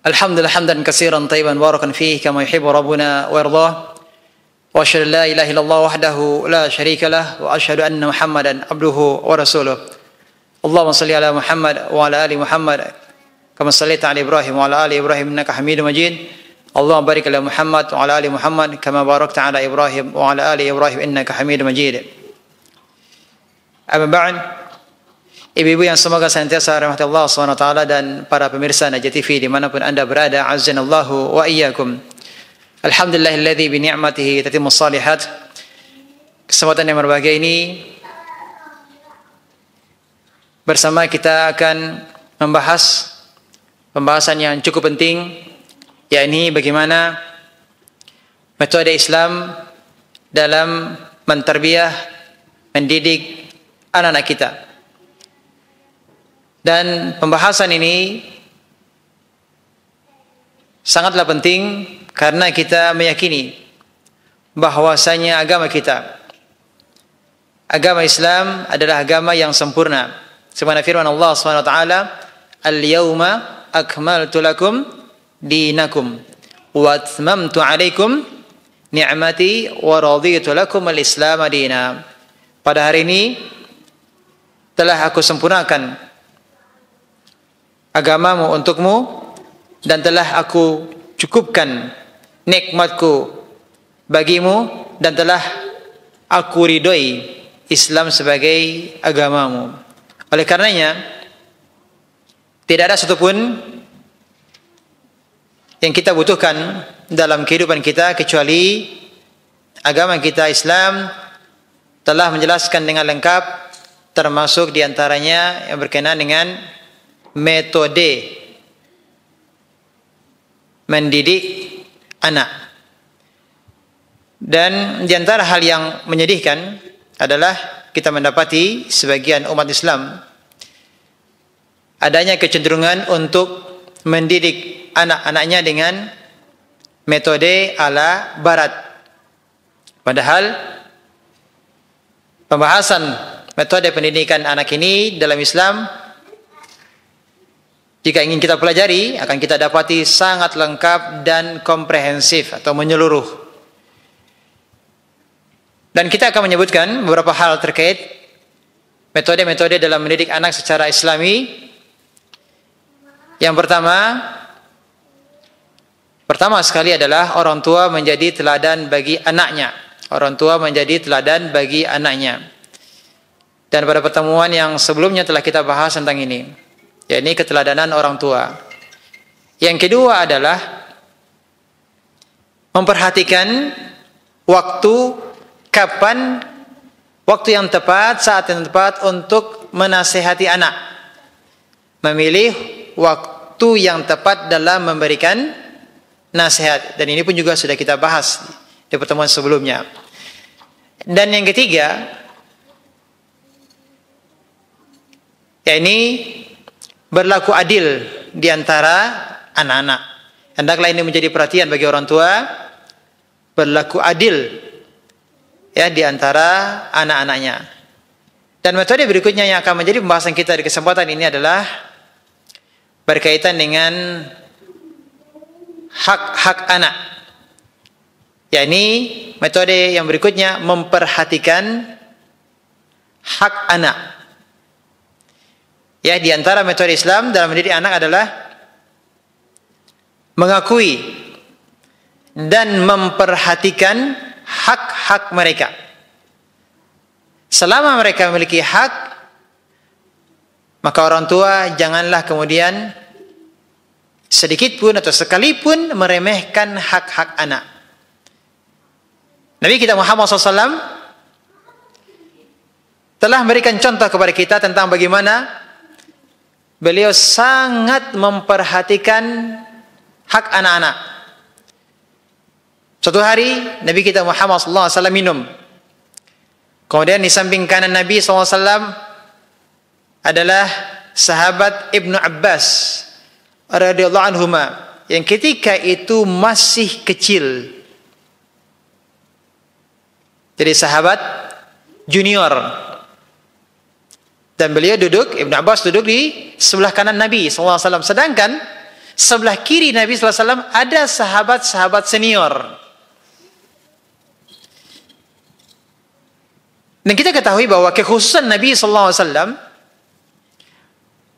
Alhamdulillah hamdan katsiran tayyiban barakan fihi kama yuhibbu rabbuna wa yardah. Wa asyhadu an la ilaha illallah wahdahu la syarika lah wa asyhadu anna Muhammadan abduhu wa rasuluh. Allahumma shalli ala Muhammad wa ala ali Muhammad kama shallaita ala Ibrahim wa ala ali Ibrahim innaka Hamidum Majid. Allahumma barik ala Muhammad wa ala ali Muhammad kama barakta ala Ibrahim wa ala ali Ibrahim innaka Hamidum Majid. Amma ba'd. Ibu-ibu yang semoga senantiasa rahmati Allah SWT dan para pemirsa Najah TV dimanapun anda berada, azzanallahu wa iyyakum. Alhamdulillahilladzi bi ni'matihi tatimmus shalihat. Kesempatan yang berbahagia ini bersama kita akan membahas pembahasan yang cukup penting, yakni bagaimana metode Islam dalam mentarbiyah, mendidik anak-anak kita. Dan pembahasan ini sangatlah penting karena kita meyakini bahwasanya agama kita, agama Islam adalah agama yang sempurna. Sebagaimana firman Allah SWT, "Al-yawma akmaltu lakum dinakum wa atmamtu 'alaikum ni'mati wa raditu lakum al-Islam madina." Pada hari ini telah aku sempurnakan agamamu untukmu dan telah aku cukupkan nikmatku bagimu dan telah aku ridhoi Islam sebagai agamamu. Oleh karenanya tidak ada satupun yang kita butuhkan dalam kehidupan kita kecuali agama kita Islam telah menjelaskan dengan lengkap, termasuk diantaranya yang berkenaan dengan metode mendidik anak. Dan di antara hal yang menyedihkan adalah kita mendapati sebagian umat Islam adanya kecenderungan untuk mendidik anak-anaknya dengan metode ala barat. Padahal pembahasan metode pendidikan anak ini dalam Islam, jika ingin kita pelajari, akan kita dapati sangat lengkap dan komprehensif atau menyeluruh. Dan kita akan menyebutkan beberapa hal terkait metode-metode dalam mendidik anak secara Islami. Yang pertama sekali adalah orang tua menjadi teladan bagi anaknya. Orang tua menjadi teladan bagi anaknya. Dan pada pertemuan yang sebelumnya telah kita bahas tentang ini, yakni keteladanan orang tua. Yang kedua adalah memperhatikan waktu, kapan waktu yang tepat, saat yang tepat untuk menasehati anak. Memilih waktu yang tepat dalam memberikan nasihat. Dan ini pun juga sudah kita bahas di pertemuan sebelumnya. Dan yang ketiga, yakni berlaku adil di antara anak-anak. Hendaklah ini menjadi perhatian bagi orang tua, berlaku adil ya di antara anak-anaknya. Dan metode berikutnya yang akan menjadi pembahasan kita di kesempatan ini adalah berkaitan dengan hak-hak anak. Yakni metode yang berikutnya memperhatikan hak anak. Ya, di antara metode Islam dalam mendidik anak adalah mengakui dan memperhatikan hak-hak mereka. Selama mereka memiliki hak, maka orang tua janganlah kemudian sedikit pun atau sekalipun meremehkan hak-hak anak. Nabi kita Muhammad SAW telah memberikan contoh kepada kita tentang bagaimana beliau sangat memperhatikan hak anak-anak. Suatu hari Nabi kita Muhammad SAW minum. Kemudian di samping kanan Nabi SAW adalah sahabat Ibnu Abbas radhiyallahu anhuma yang ketika itu masih kecil. Jadi sahabat junior. Dan beliau duduk, Ibnu Abbas duduk di sebelah kanan Nabi SAW. Sedangkan sebelah kiri Nabi SAW ada sahabat-sahabat senior. Dan kita ketahui bahwa kekhususan Nabi SAW,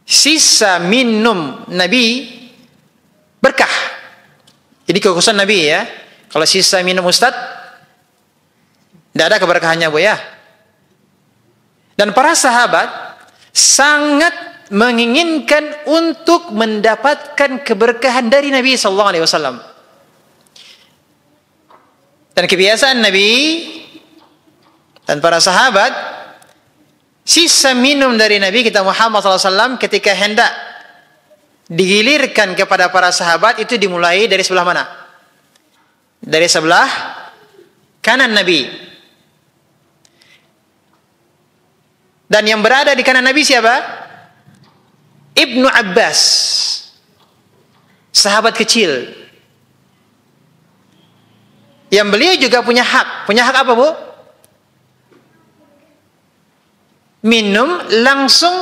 sisa minum Nabi berkah. Jadi kekhususan Nabi ya. Kalau sisa minum Ustaz, tidak ada keberkahannya Bu ya. Dan para sahabat sangat menginginkan untuk mendapatkan keberkahan dari Nabi SAW. Dan kebiasaan Nabi dan para sahabat, sisa minum dari Nabi kita Muhammad SAW ketika hendak digilirkan kepada para sahabat itu dimulai dari sebelah mana? Dari sebelah kanan Nabi. Dan yang berada di kanan Nabi siapa? Ibnu Abbas, sahabat kecil. Yang beliau juga punya hak. Punya hak apa Bu? Minum langsung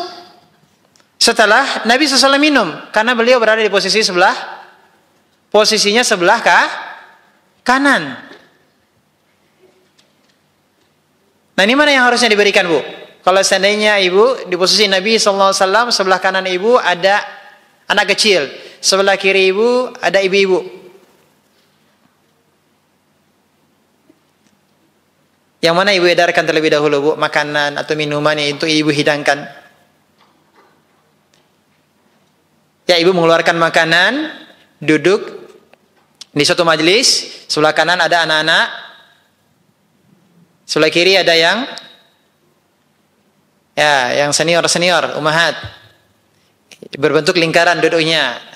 setelah Nabi SAW minum, karena beliau berada di posisinya sebelah kanan. Nah ini mana yang harusnya diberikan Bu? Kalau seandainya ibu di posisi Nabi SAW, sebelah kanan ibu ada anak kecil, sebelah kiri ibu ada ibu-ibu. Yang mana ibu edarkan terlebih dahulu Bu, makanan atau minuman yang itu ibu hidangkan? Ya, ibu mengeluarkan makanan, duduk di suatu majelis, sebelah kanan ada anak-anak, sebelah kiri ada yang senior, umahat. Berbentuk lingkaran duduknya.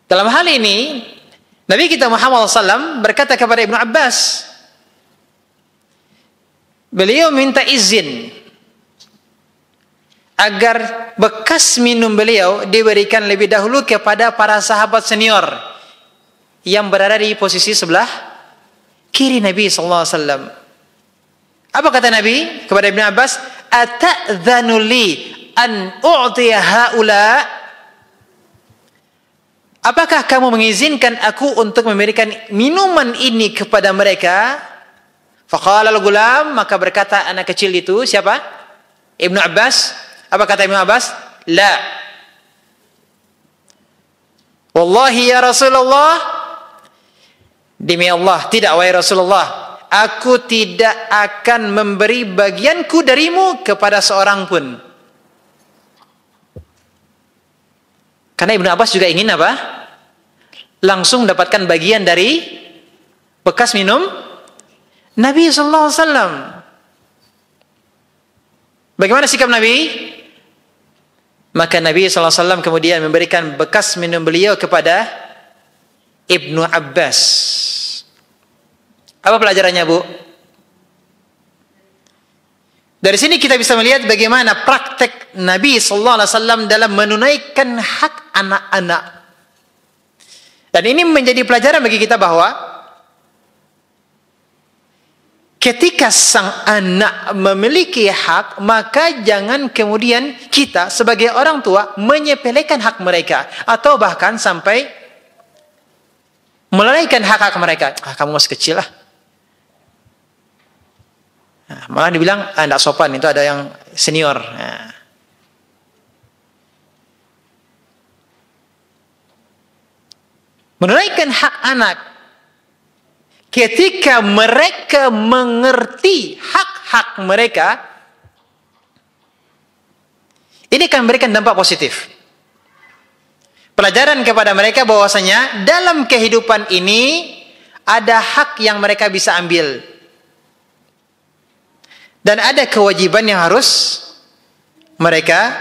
Dalam hal ini, Nabi kita Muhammad SAW berkata kepada Ibnu Abbas, beliau minta izin agar bekas minum beliau diberikan lebih dahulu kepada para sahabat senior yang berada di posisi sebelah kiri Nabi SAW. Apa kata Nabi kepada Ibnu Abbas? Ata'dzanu li an u'tiya haula? Apakah kamu mengizinkan aku untuk memberikan minuman ini kepada mereka? Faqala al-gulam, maka berkata anak kecil itu, siapa? Ibnu Abbas. Apa kata Ibnu Abbas? La. Wallahi ya Rasulullah, demi Allah, tidak wahai Rasulullah, aku tidak akan memberi bagianku darimu kepada seorang pun. Karena Ibnu Abbas juga ingin apa? Langsung mendapatkan bagian dari bekas minum Nabi SAW. Bagaimana sikap Nabi? Maka Nabi SAW kemudian memberikan bekas minum beliau kepada Ibnu Abbas. Apa pelajarannya Bu? Dari sini kita bisa melihat bagaimana praktek Nabi SAW dalam menunaikan hak anak-anak. Dan ini menjadi pelajaran bagi kita bahwa ketika sang anak memiliki hak, maka jangan kemudian kita sebagai orang tua menyepelekan hak mereka, atau bahkan sampai melalaikan hak-hak mereka. Kamu masih kecil lah. Nah, malah dibilang tidak sopan, itu ada yang senior. Nah. Menunaikan hak anak ketika mereka mengerti hak-hak mereka, ini akan memberikan dampak positif. Pelajaran kepada mereka bahwasanya dalam kehidupan ini ada hak yang mereka bisa ambil. Dan ada kewajiban yang harus mereka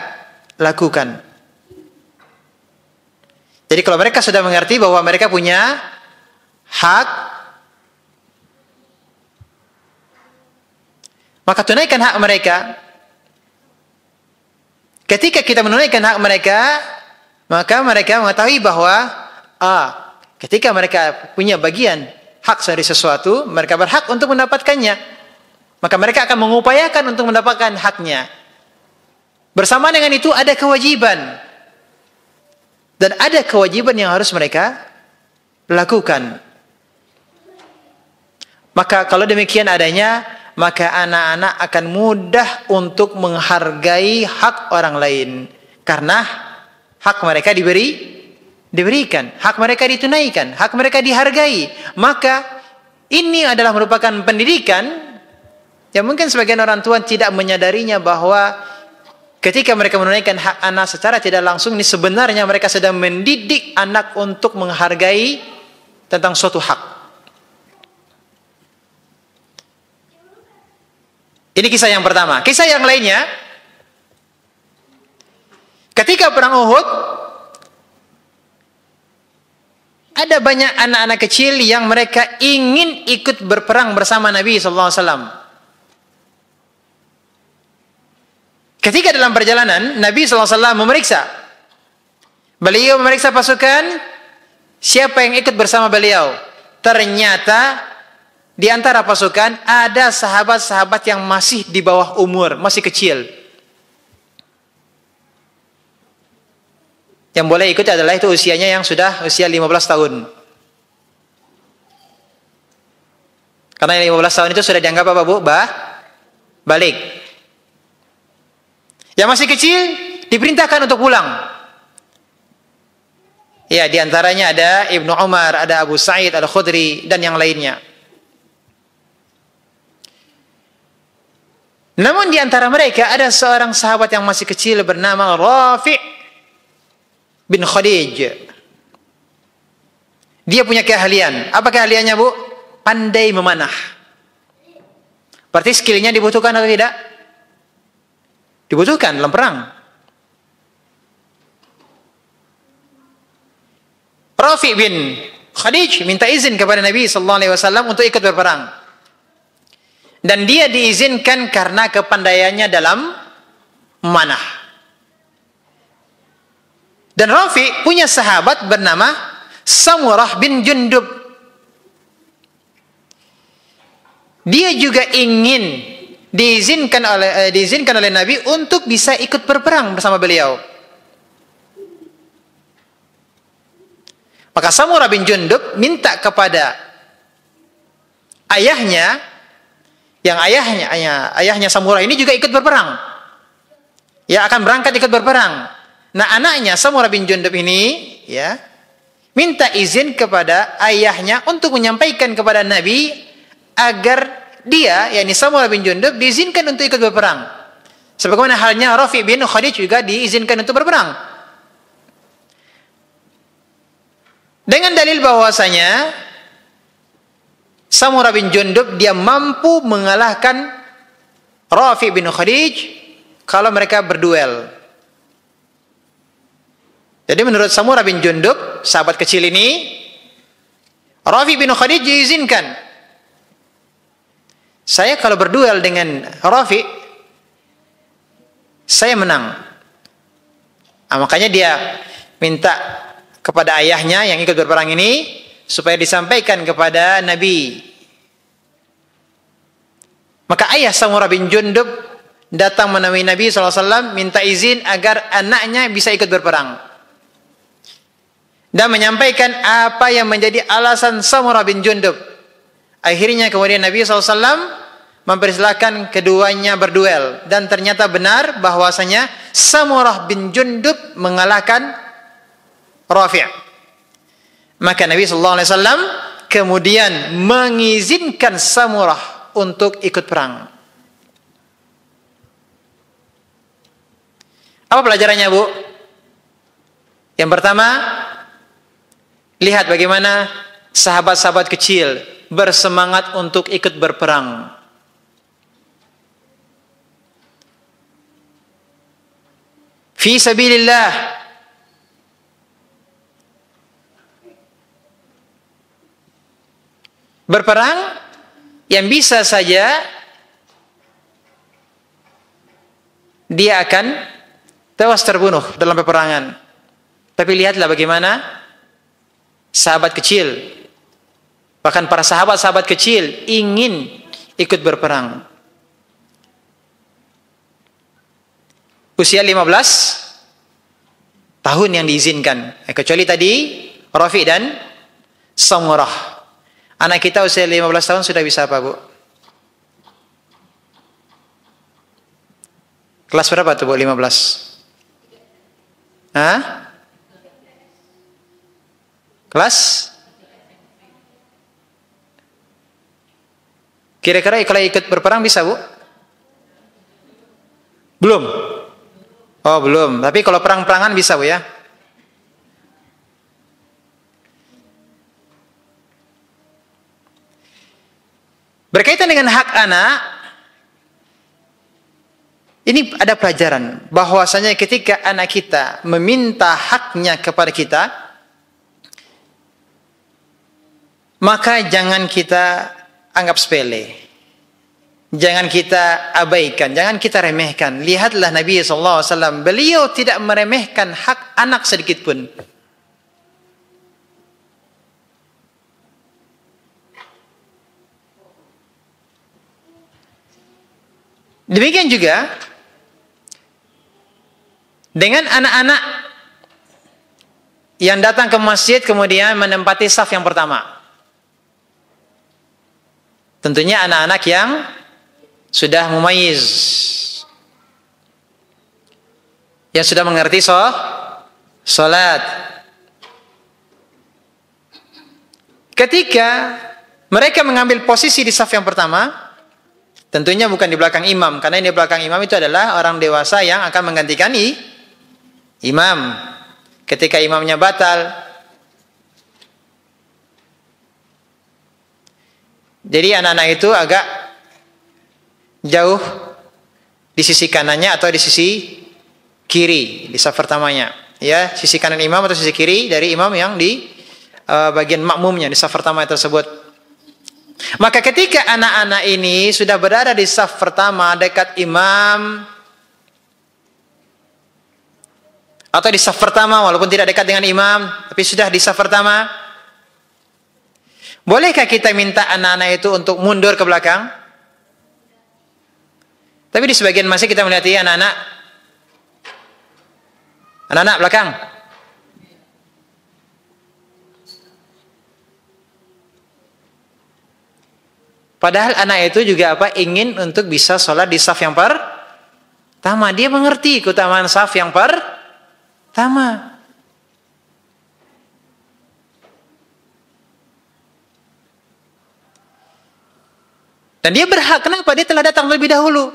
lakukan. Jadi kalau mereka sudah mengerti bahwa mereka punya hak, maka tunaikan hak mereka. Ketika kita menunaikan hak mereka, maka mereka mengetahui bahwa ketika mereka punya bagian hak dari sesuatu, mereka berhak untuk mendapatkannya. Maka mereka akan mengupayakan untuk mendapatkan haknya. Bersama dengan itu ada kewajiban. Dan ada kewajiban yang harus mereka lakukan. Maka kalau demikian adanya, maka anak-anak akan mudah untuk menghargai hak orang lain. Karena hak mereka diberikan, hak mereka ditunaikan, hak mereka dihargai. Maka ini adalah merupakan pendidikan yang mungkin sebagian orang tua tidak menyadarinya, bahwa ketika mereka menunaikan hak anak secara tidak langsung, ini sebenarnya mereka sedang mendidik anak untuk menghargai tentang suatu hak. Ini kisah yang pertama. Kisah yang lainnya, ketika perang Uhud, ada banyak anak-anak kecil yang mereka ingin ikut berperang bersama Nabi SAW. Ketika dalam perjalanan, Nabi SAW memeriksa. Beliau memeriksa pasukan, siapa yang ikut bersama beliau. Ternyata di antara pasukan ada sahabat-sahabat yang masih di bawah umur, masih kecil. Yang boleh ikut adalah itu usianya yang sudah usia 15 tahun. Karena 15 tahun itu sudah dianggap apa, Bu? Balik. Yang masih kecil diperintahkan untuk pulang. Ya, di antaranya ada Ibnu Umar, ada Abu Sa'id Al-Khudri dan yang lainnya. Namun di antara mereka ada seorang sahabat yang masih kecil bernama Rafi' bin Khadij. Dia punya keahlian. Apa keahliannya, Bu? Pandai memanah. Berarti skillnya dibutuhkan atau tidak? Dibutuhkan dalam perang. Rafi' bin Khadij minta izin kepada Nabi SAW untuk ikut berperang. Dan dia diizinkan karena kepandaiannya dalam memanah. Dan Rafi' punya sahabat bernama Samurah bin Jundub. Dia juga ingin diizinkan oleh Nabi untuk bisa ikut berperang bersama beliau. Maka Samurah bin Jundub minta kepada ayahnya, yang ayahnya Samurah ini juga ikut berperang. Ya, akan berangkat ikut berperang. Nah, anaknya Samurah bin Jundub ini ya minta izin kepada ayahnya untuk menyampaikan kepada Nabi agar dia, yakni Samurah bin Jundub, diizinkan untuk ikut berperang. Sebagaimana halnya Rafi' bin Khadij juga diizinkan untuk berperang. Dengan dalil bahwasanya Samurah bin Jundub dia mampu mengalahkan Rafi' bin Khadij kalau mereka berduel. Jadi menurut Samurah bin Jundub, sahabat kecil ini, Rafi' bin Khadij diizinkan. Saya kalau berduel dengan Rafi', saya menang. Nah, makanya dia minta kepada ayahnya yang ikut berperang ini supaya disampaikan kepada Nabi. Maka ayah Samurah bin Jundub datang menemui Nabi SAW, minta izin agar anaknya bisa ikut berperang. Dan menyampaikan apa yang menjadi alasan Samurah bin Jundub. Akhirnya kemudian Nabi SAW mempersilahkan keduanya berduel. Dan ternyata benar bahwasanya Samurah bin Jundub mengalahkan Rafi'. Maka Nabi SAW kemudian mengizinkan Samurah untuk ikut perang. Apa pelajarannya, Bu? Yang pertama, lihat bagaimana sahabat-sahabat kecil bersemangat untuk ikut berperang. Fi sabilillah. Berperang yang bisa saja dia akan tewas terbunuh dalam peperangan. Tapi lihatlah bagaimana sahabat kecil, bahkan para sahabat-sahabat kecil ingin ikut berperang. usia 15 tahun yang diizinkan. Kecuali tadi Rafi dan Samurah. Anak kita usia 15 tahun sudah bisa apa, Bu? Kelas berapa tuh, Bu, 15? Hah? Kelas? Kira-kira kalau ikut berperang bisa, Bu? Belum? Oh, belum. Tapi kalau perang-perangan bisa, Bu, ya? Berkaitan dengan hak anak, ini ada pelajaran bahwasanya ketika anak kita meminta haknya kepada kita, maka jangan kita anggap sepele, jangan kita abaikan, jangan kita remehkan. Lihatlah Nabi SAW, beliau tidak meremehkan hak anak sedikit pun. Demikian juga dengan anak-anak yang datang ke masjid kemudian menempati saf yang pertama. Tentunya anak-anak yang sudah mumayyiz, yang sudah mengerti salat. Ketika mereka mengambil posisi di saf yang pertama, tentunya bukan di belakang imam, karena di belakang imam itu adalah orang dewasa yang akan menggantikan imam ketika imamnya batal. Jadi anak-anak itu agak jauh di sisi kanannya atau di sisi kiri di saf pertamanya, ya, sisi kanan imam atau sisi kiri dari imam yang di bagian makmumnya di saf pertama tersebut. Maka ketika anak-anak ini sudah berada di saf pertama dekat imam atau di saf pertama walaupun tidak dekat dengan imam tapi sudah di saf pertama, bolehkah kita minta anak-anak itu untuk mundur ke belakang? Tapi di sebagian masjid kita melihat anak-anak belakang. Padahal anak itu juga ingin untuk bisa sholat di saf yang pertama. Dia mengerti keutamaan saf yang pertama. Dan dia berhak. Kenapa? Dia telah datang lebih dahulu.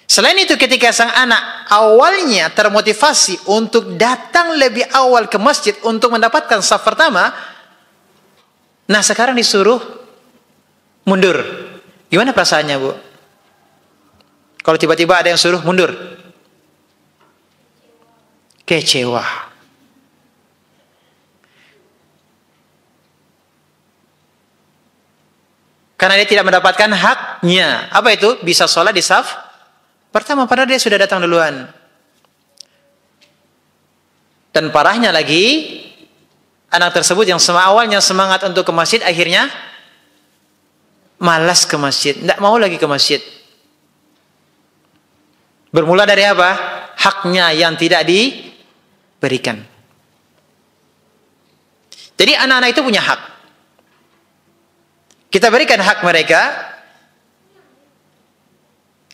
Selain itu, ketika sang anak awalnya termotivasi untuk datang lebih awal ke masjid untuk mendapatkan saf pertama, nah sekarang disuruh mundur. Gimana perasaannya, Bu? Kalau tiba-tiba ada yang suruh mundur? Kecewa. Karena dia tidak mendapatkan haknya. Apa itu? Bisa sholat di saf pertama, padahal dia sudah datang duluan. Dan parahnya lagi, anak tersebut yang awalnya semangat untuk ke masjid, akhirnya malas ke masjid, tidak mau lagi ke masjid. Bermula dari apa? Haknya yang tidak diberikan. Jadi anak-anak itu punya hak. Kita berikan hak mereka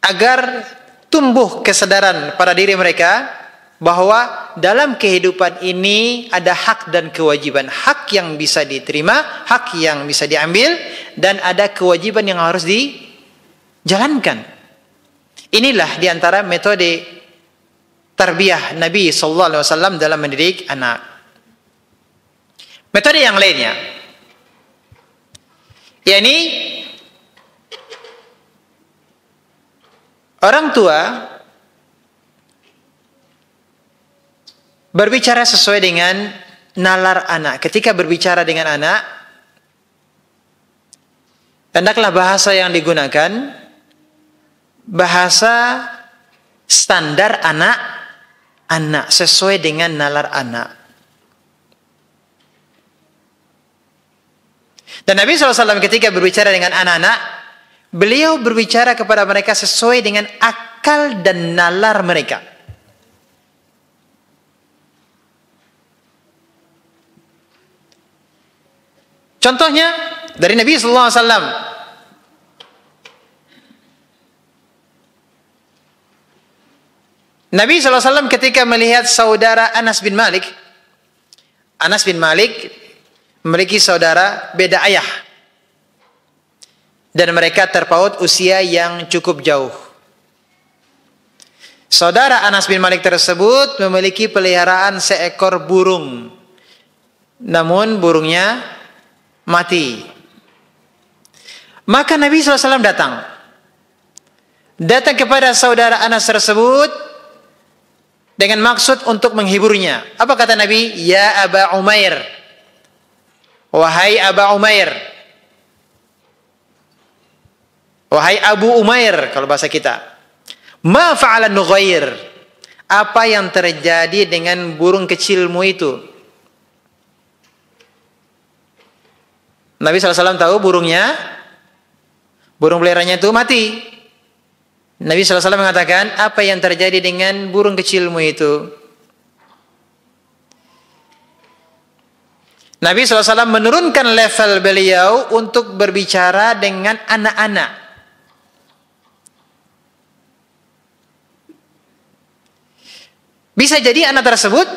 agar tumbuh kesadaran pada diri mereka bahwa dalam kehidupan ini ada hak dan kewajiban. Hak yang bisa diterima, hak yang bisa diambil, dan ada kewajiban yang harus dijalankan. Inilah diantara metode tarbiyah Nabi SAW dalam mendidik anak. Metode yang lainnya, yakni orang tua berbicara sesuai dengan nalar anak. Ketika berbicara dengan anak, hendaklah bahasa yang digunakan bahasa standar anak sesuai dengan nalar anak. Dan Nabi SAW ketika berbicara dengan anak-anak, beliau berbicara kepada mereka sesuai dengan akal dan nalar mereka. Contohnya dari Nabi sallallahu alaihi wasallam. Nabi sallallahu alaihi wasallam ketika melihat saudara Anas bin Malik. Anas bin Malik memiliki saudara beda ayah. Dan mereka terpaut usia yang cukup jauh. Saudara Anas bin Malik tersebut memiliki peliharaan seekor burung. Namun burungnya mati. Maka Nabi SAW datang kepada saudara Anas tersebut dengan maksud untuk menghiburnya. Apa kata Nabi? Ya Aba Umair, wahai Aba Umair, wahai Abu Umair kalau bahasa kita, ma fa'alan nughair, apa yang terjadi dengan burung kecilmu itu? Nabi SAW tahu burung peliharanya itu mati. Nabi SAW mengatakan, apa yang terjadi dengan burung kecilmu itu? Nabi SAW menurunkan level beliau untuk berbicara dengan anak-anak. Bisa jadi anak tersebut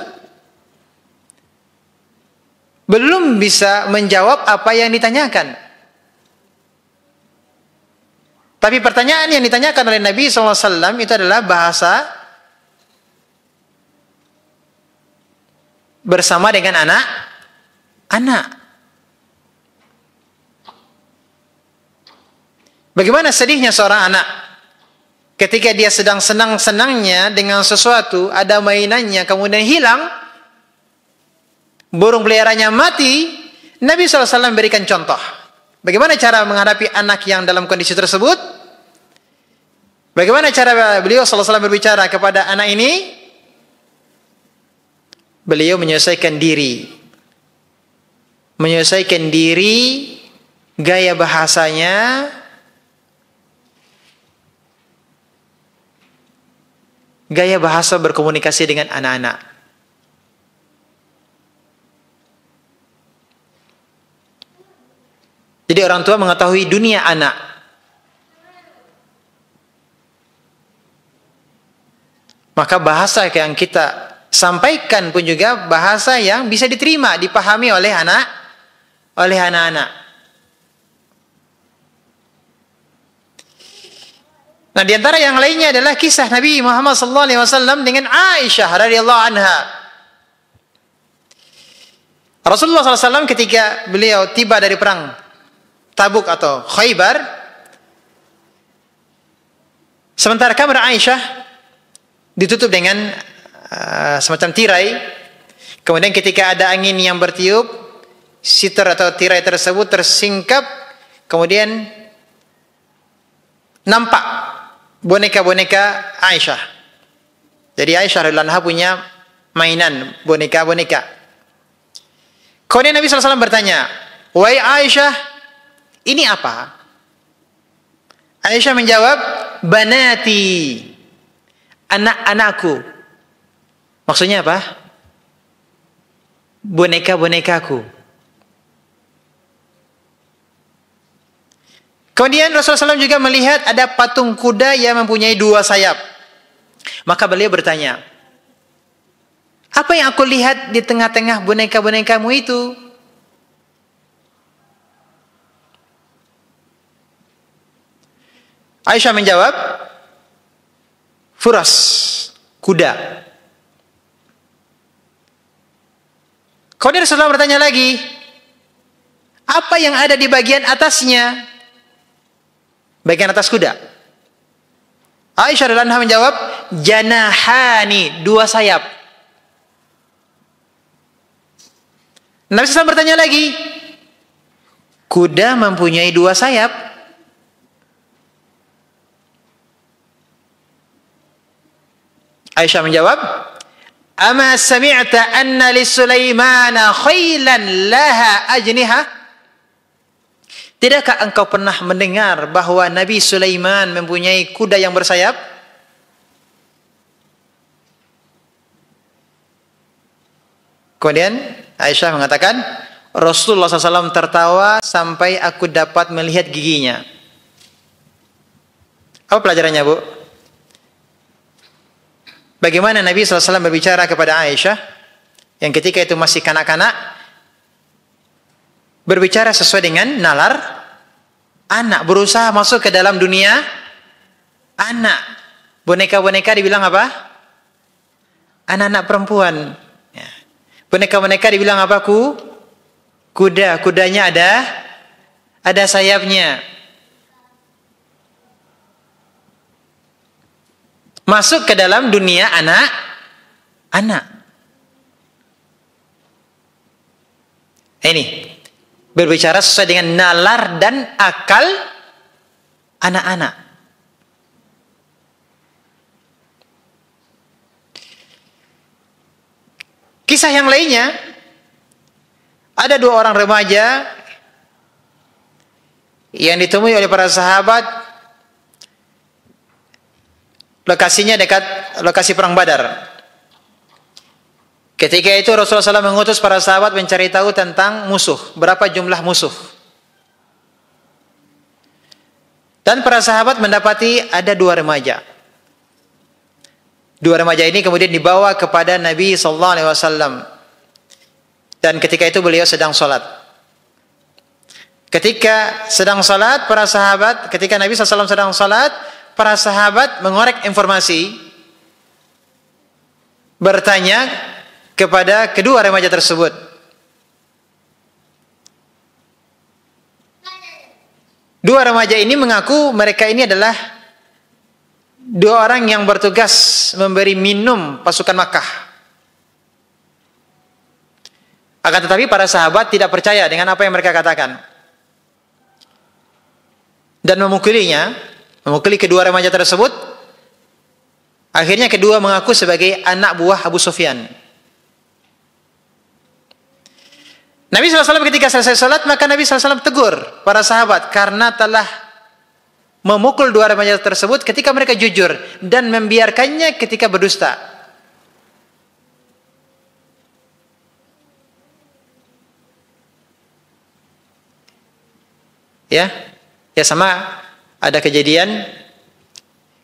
belum bisa menjawab apa yang ditanyakan. Tapi pertanyaan yang ditanyakan oleh Nabi SAW itu adalah bahasa bersama dengan anak. Bagaimana sedihnya seorang anak ketika dia sedang senang-senangnya dengan sesuatu, ada mainannya, kemudian hilang, burung peliharanya mati. Nabi SAW berikan contoh. Bagaimana cara menghadapi anak yang dalam kondisi tersebut? Bagaimana cara beliau SAW berbicara kepada anak ini? Beliau menyesuaikan diri. Menyesuaikan diri, gaya bahasanya, gaya bahasa berkomunikasi dengan anak-anak. Jadi orang tua mengetahui dunia anak. Maka bahasa yang kita sampaikan pun juga bahasa yang bisa diterima, dipahami oleh anak-anak. Nah, di antara yang lainnya adalah kisah Nabi Muhammad SAW dengan Aisyah radhiyallahu anha. Rasulullah SAW ketika beliau tiba dari perang Tabuk atau Khaybar, sementara kamar Aisyah ditutup dengan semacam tirai. Kemudian ketika ada angin yang bertiup, sitar atau tirai tersebut tersingkap, kemudian nampak boneka-boneka Aisyah. Jadi Aisyah radhiyallahu anha punya mainan boneka-boneka. Kemudian Nabi SAW bertanya, wahai Aisyah, ini apa? Aisyah menjawab, banati, anak-anakku. Maksudnya apa? Boneka-bonekaku. Kemudian Rasulullah SAW juga melihat ada patung kuda yang mempunyai 2 sayap. Maka beliau bertanya, apa yang aku lihat di tengah-tengah boneka-bonekamu itu? Aisyah menjawab, furas, kuda. Kemudian Rasulullah bertanya lagi, apa yang ada di bagian atasnya? Bagian atas kuda. Aisyah radhiyallahu anha menjawab, janahani, 2 sayap. Nabi SAW bertanya lagi, kuda mempunyai 2 sayap? Aisyah menjawab, ama sami'ta anna li Sulaimana khailan laha ajniha? Tidakkah engkau pernah mendengar bahwa Nabi Sulaiman mempunyai kuda yang bersayap? Kemudian Aisyah mengatakan, Rasulullah SAW tertawa sampai aku dapat melihat giginya. Apa pelajarannya, Bu? Bagaimana Nabi SAW berbicara kepada Aisyah yang ketika itu masih kanak-kanak, berbicara sesuai dengan nalar anak, berusaha masuk ke dalam dunia anak. Boneka-boneka dibilang apa? Anak-anak perempuan. Ya. Boneka-boneka dibilang apa? Kuda. Kudanya ada sayapnya. Masuk ke dalam dunia anak. Ini berbicara sesuai dengan nalar dan akal anak-anak. Kisah yang lainnya, ada 2 orang remaja yang ditemui oleh para sahabat. Lokasinya dekat lokasi perang Badar. Ketika itu Rasulullah SAW mengutus para sahabat mencari tahu tentang musuh, berapa jumlah musuh. Dan para sahabat mendapati ada 2 remaja. 2 remaja ini kemudian dibawa kepada Nabi SAW. Dan ketika itu beliau sedang sholat. Ketika sedang sholat, ketika Nabi SAW sedang sholat, para sahabat mengorek informasi, bertanya kepada kedua remaja tersebut. Dua remaja ini mengaku mereka ini adalah 2 orang yang bertugas memberi minum pasukan Makkah. Akan tetapi para sahabat tidak percaya dengan apa yang mereka katakan. Dan memukuli kedua remaja tersebut. Akhirnya kedua mengaku sebagai anak buah Abu Sufyan. Nabi SAW ketika selesai sholat, maka Nabi SAW tegur para sahabat karena telah memukul 2 remaja tersebut ketika mereka jujur dan membiarkannya ketika berdusta. Ya sama ada kejadian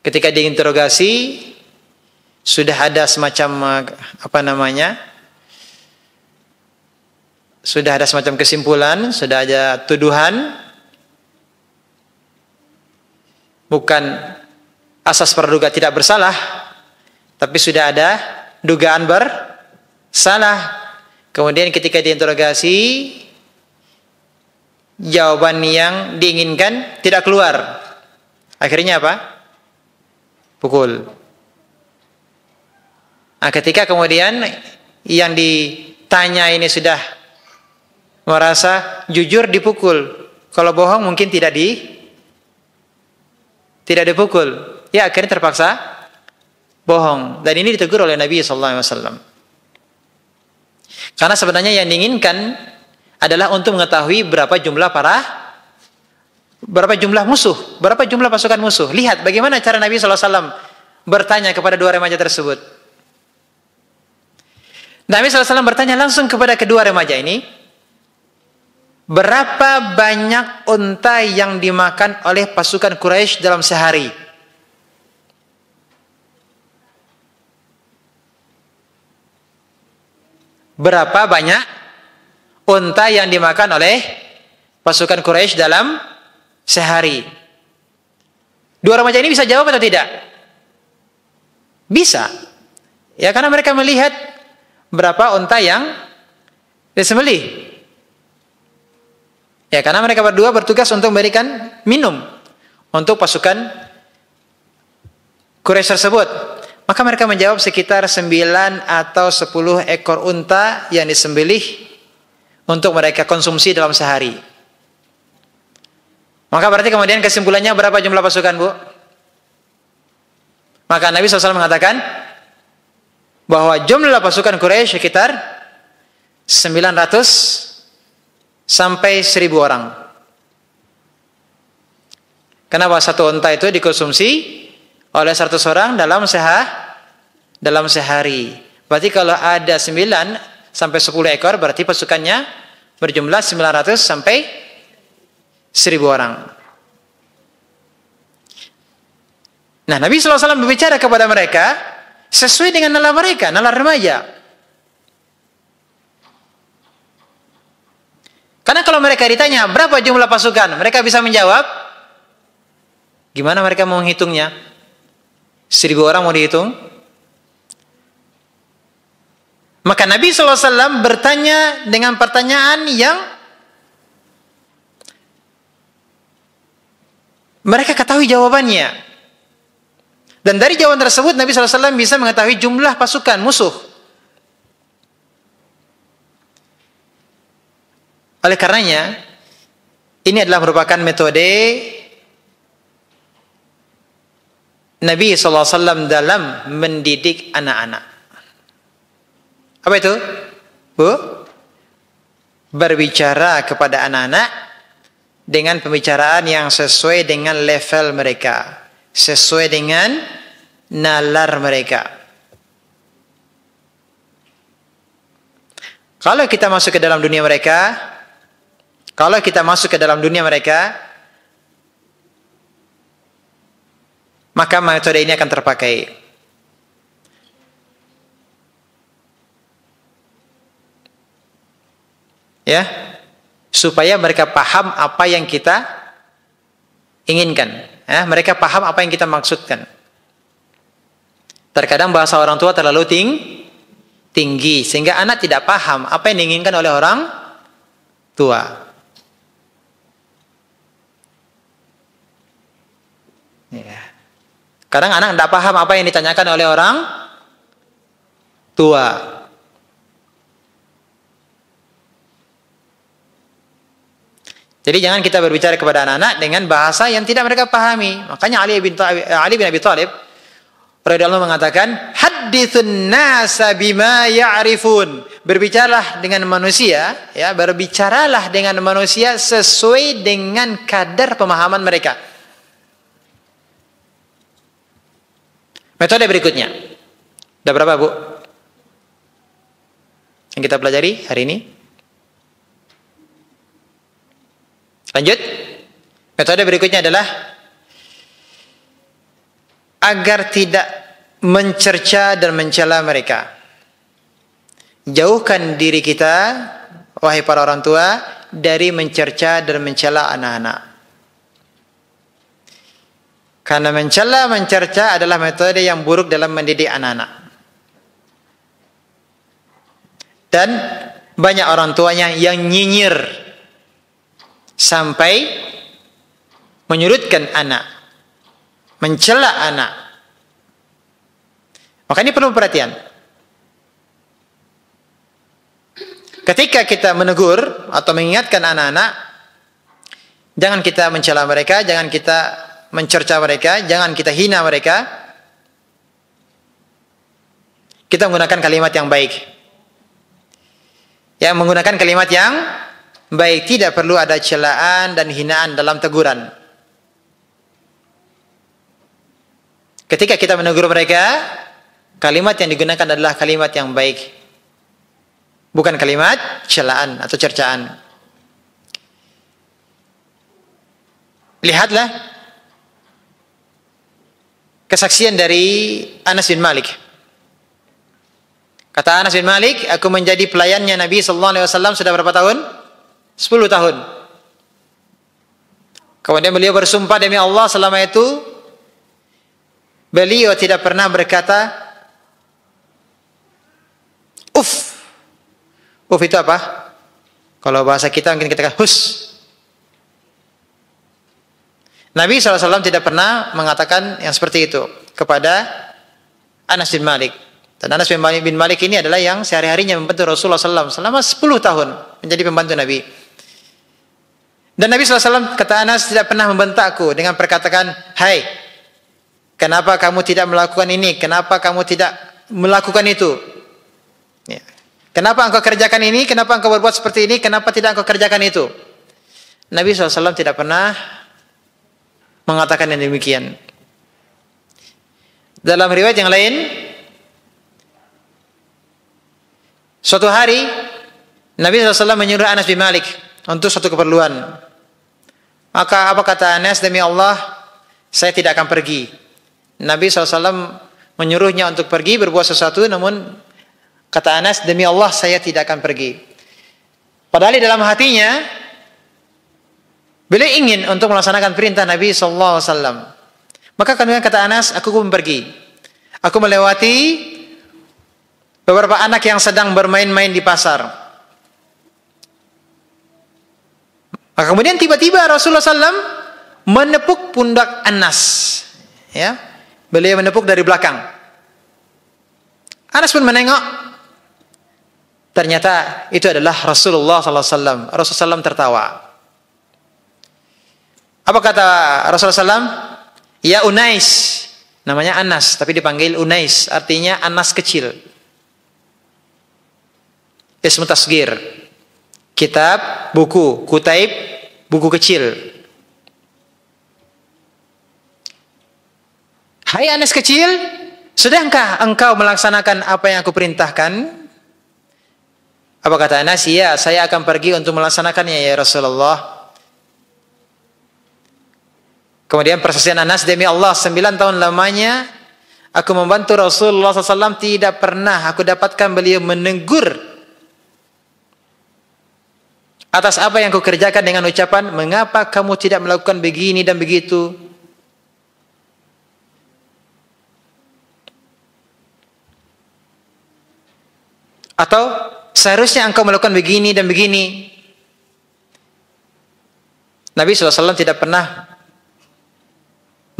ketika diinterogasi sudah ada semacam sudah ada semacam kesimpulan, sudah ada tuduhan, bukan asas praduga tidak bersalah, tapi sudah ada dugaan bersalah. Kemudian ketika diinterogasi, jawaban yang diinginkan tidak keluar. Akhirnya apa? Pukul. Nah, ketika kemudian yang ditanya ini sudah merasa jujur, dipukul. Kalau bohong mungkin tidak dipukul. Ya akhirnya terpaksa bohong. Dan ini ditegur oleh Nabi SAW. Karena sebenarnya yang diinginkan adalah untuk mengetahui berapa jumlah musuh, berapa jumlah pasukan musuh. Lihat bagaimana cara Nabi SAW bertanya kepada 2 remaja tersebut. Nabi SAW bertanya langsung kepada kedua remaja ini, berapa banyak unta yang dimakan oleh pasukan Quraisy dalam sehari? Berapa banyak unta yang dimakan oleh pasukan Quraisy dalam sehari? 2 remaja ini bisa jawab atau tidak? Bisa. Ya karena mereka melihat berapa unta yang disembelih. Ya karena mereka berdua bertugas untuk memberikan minum untuk pasukan Quraisy tersebut. Maka mereka menjawab sekitar 9 atau 10 ekor unta yang disembelih untuk mereka konsumsi dalam sehari. Maka berarti kemudian kesimpulannya berapa jumlah pasukan, Bu? Maka Nabi SAW mengatakan bahwa jumlah pasukan Quraisy sekitar 900 sampai 1000 orang. Kenapa? Satu unta itu dikonsumsi oleh 100 orang dalam sehari. Berarti kalau ada 9 sampai 10 ekor, berarti pasukannya berjumlah 900 sampai 1000 orang. Nah, Nabi SAW berbicara kepada mereka sesuai dengan nalar mereka, nalar remaja. Karena kalau mereka ditanya berapa jumlah pasukan, mereka bisa menjawab. Gimana mereka mau menghitungnya? 1000 orang mau dihitung? Maka Nabi SAW bertanya dengan pertanyaan yang mereka ketahui jawabannya. Dan dari jawaban tersebut Nabi SAW bisa mengetahui jumlah pasukan musuh. Oleh karenanya, ini adalah merupakan metode Nabi SAW dalam mendidik anak-anak. Apa itu? Bu? Berbicara kepada anak-anak dengan pembicaraan yang sesuai dengan level mereka, sesuai dengan nalar mereka. Kalau kita masuk ke dalam dunia mereka, maka metode ini akan terpakai. Ya, supaya mereka paham apa yang kita inginkan. Ya, mereka paham apa yang kita maksudkan. Terkadang bahasa orang tua terlalu tinggi sehingga anak tidak paham apa yang diinginkan oleh orang tua. Ya. Kadang anak tidak paham apa yang ditanyakan oleh orang tua. Jadi jangan kita berbicara kepada anak-anak dengan bahasa yang tidak mereka pahami. Makanya Ali bin Abi Thalib radhiyallahu mengatakan, "Haditsun nasa bima ya'rifun." Berbicaralah dengan manusia, ya, berbicaralah dengan manusia sesuai dengan kadar pemahaman mereka. Metode berikutnya. Sudah berapa, Bu? Yang kita pelajari hari ini? Lanjut. Metode berikutnya adalah agar tidak mencerca dan mencela mereka. Jauhkan diri kita, wahai para orang tua, dari mencerca dan mencela anak-anak. Karena mencela, mencerca adalah metode yang buruk dalam mendidik anak-anak. Dan banyak orang tuanya yang nyinyir sampai menyurutkan anak, mencela anak. Maka ini perlu perhatian. Ketika kita menegur atau mengingatkan anak-anak, jangan kita mencela mereka, jangan kita mencerca mereka, jangan kita hina mereka. Kita menggunakan kalimat yang baik. Yang menggunakan kalimat yang baik, tidak perlu ada celaan dan hinaan dalam teguran. Ketika kita menegur mereka, kalimat yang digunakan adalah kalimat yang baik, bukan kalimat celaan atau cercaan. Lihatlah kesaksian dari Anas bin Malik. Kata Anas bin Malik, aku menjadi pelayannya Nabi SAW sudah berapa tahun? 10 tahun. Kemudian beliau bersumpah demi Allah, selama itu beliau tidak pernah berkata uf. Uf itu apa? Kalau bahasa kita mungkin kita katakan hus. Nabi SAW tidak pernah mengatakan yang seperti itu kepada Anas bin Malik. Dan Anas bin Malik ini adalah yang sehari-harinya membantu Rasulullah SAW selama 10 tahun menjadi pembantu Nabi. Dan Nabi SAW, kata Anas, tidak pernah membentakku dengan perkataan, hai, kenapa kamu tidak melakukan ini? Kenapa kamu tidak melakukan itu? Ya. Kenapa engkau kerjakan ini? Kenapa engkau berbuat seperti ini? Kenapa tidak engkau kerjakan itu? Nabi SAW tidak pernah mengatakan yang demikian. Dalam riwayat yang lain, Suatu hari Nabi SAW menyuruh Anas bin Malik untuk suatu keperluan. Maka apa kata Anas? Demi Allah, saya tidak akan pergi. Nabi SAW menyuruhnya untuk pergi berbuat sesuatu, namun kata Anas, demi Allah saya tidak akan pergi. Padahal di dalam hatinya beliau ingin untuk melaksanakan perintah Nabi SAW. Maka kemudian kata Anas, aku pun pergi. Aku melewati beberapa anak yang sedang bermain-main di pasar. Maka kemudian tiba-tiba Rasulullah SAW menepuk pundak Anas. Ya, beliau menepuk dari belakang. Anas pun menengok. Ternyata itu adalah Rasulullah SAW. Rasulullah SAW tertawa. Apa kata Rasulullah SAW? Ya Unais. Namanya Anas, tapi dipanggil Unais. Artinya Anas kecil. Ismu tasgir. Kitab, buku, kutaib, buku kecil. Hai Anas kecil, sudahkah engkau melaksanakan apa yang aku perintahkan? Apa kata Anas? Ya, saya akan pergi untuk melaksanakannya ya Rasulullah. Kemudian persaksian Anas, demi Allah 9 tahun lamanya aku membantu Rasulullah SAW, tidak pernah aku dapatkan beliau menegur atas apa yang kukerjakan dengan ucapan, mengapa kamu tidak melakukan begini dan begitu. Atau seharusnya engkau melakukan begini dan begini. Nabi SAW tidak pernah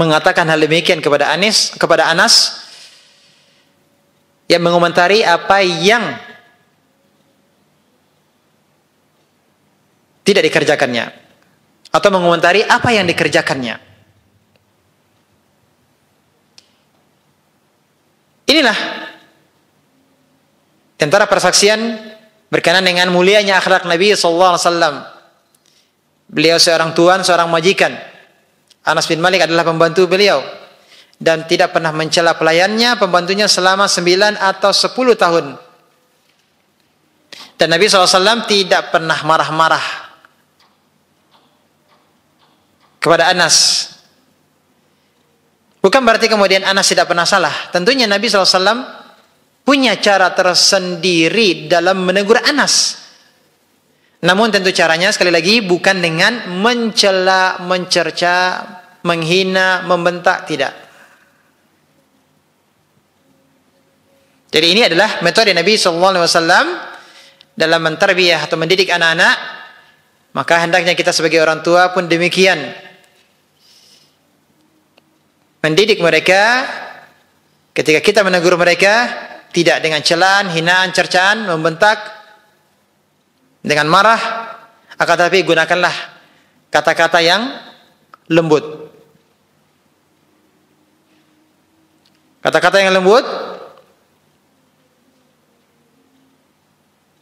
mengatakan hal demikian kepada Anas yang mengomentari apa yang tidak dikerjakannya, atau mengomentari apa yang dikerjakannya. Inilah antara persaksian berkenaan dengan mulianya akhlak Nabi SAW. Beliau seorang tuan, seorang majikan. Anas bin Malik adalah pembantu beliau dan tidak pernah mencela pelayannya, pembantunya selama 9 atau 10 tahun. Dan Nabi SAW tidak pernah marah-marah kepada Anas. Bukan berarti kemudian Anas tidak pernah salah. Tentunya Nabi SAW punya cara tersendiri dalam menegur Anas. Namun tentu caranya sekali lagi bukan dengan mencela, mencerca, menghina, membentak, tidak. Jadi ini adalah metode Nabi SAW dalam mentarbiyah atau mendidik anak-anak. Maka hendaknya kita sebagai orang tua pun demikian. Mendidik mereka ketika kita menegur mereka tidak dengan celaan, hinaan, cercaan, membentak, dengan marah, akan tetapi gunakanlah kata-kata yang lembut. Kata-kata yang lembut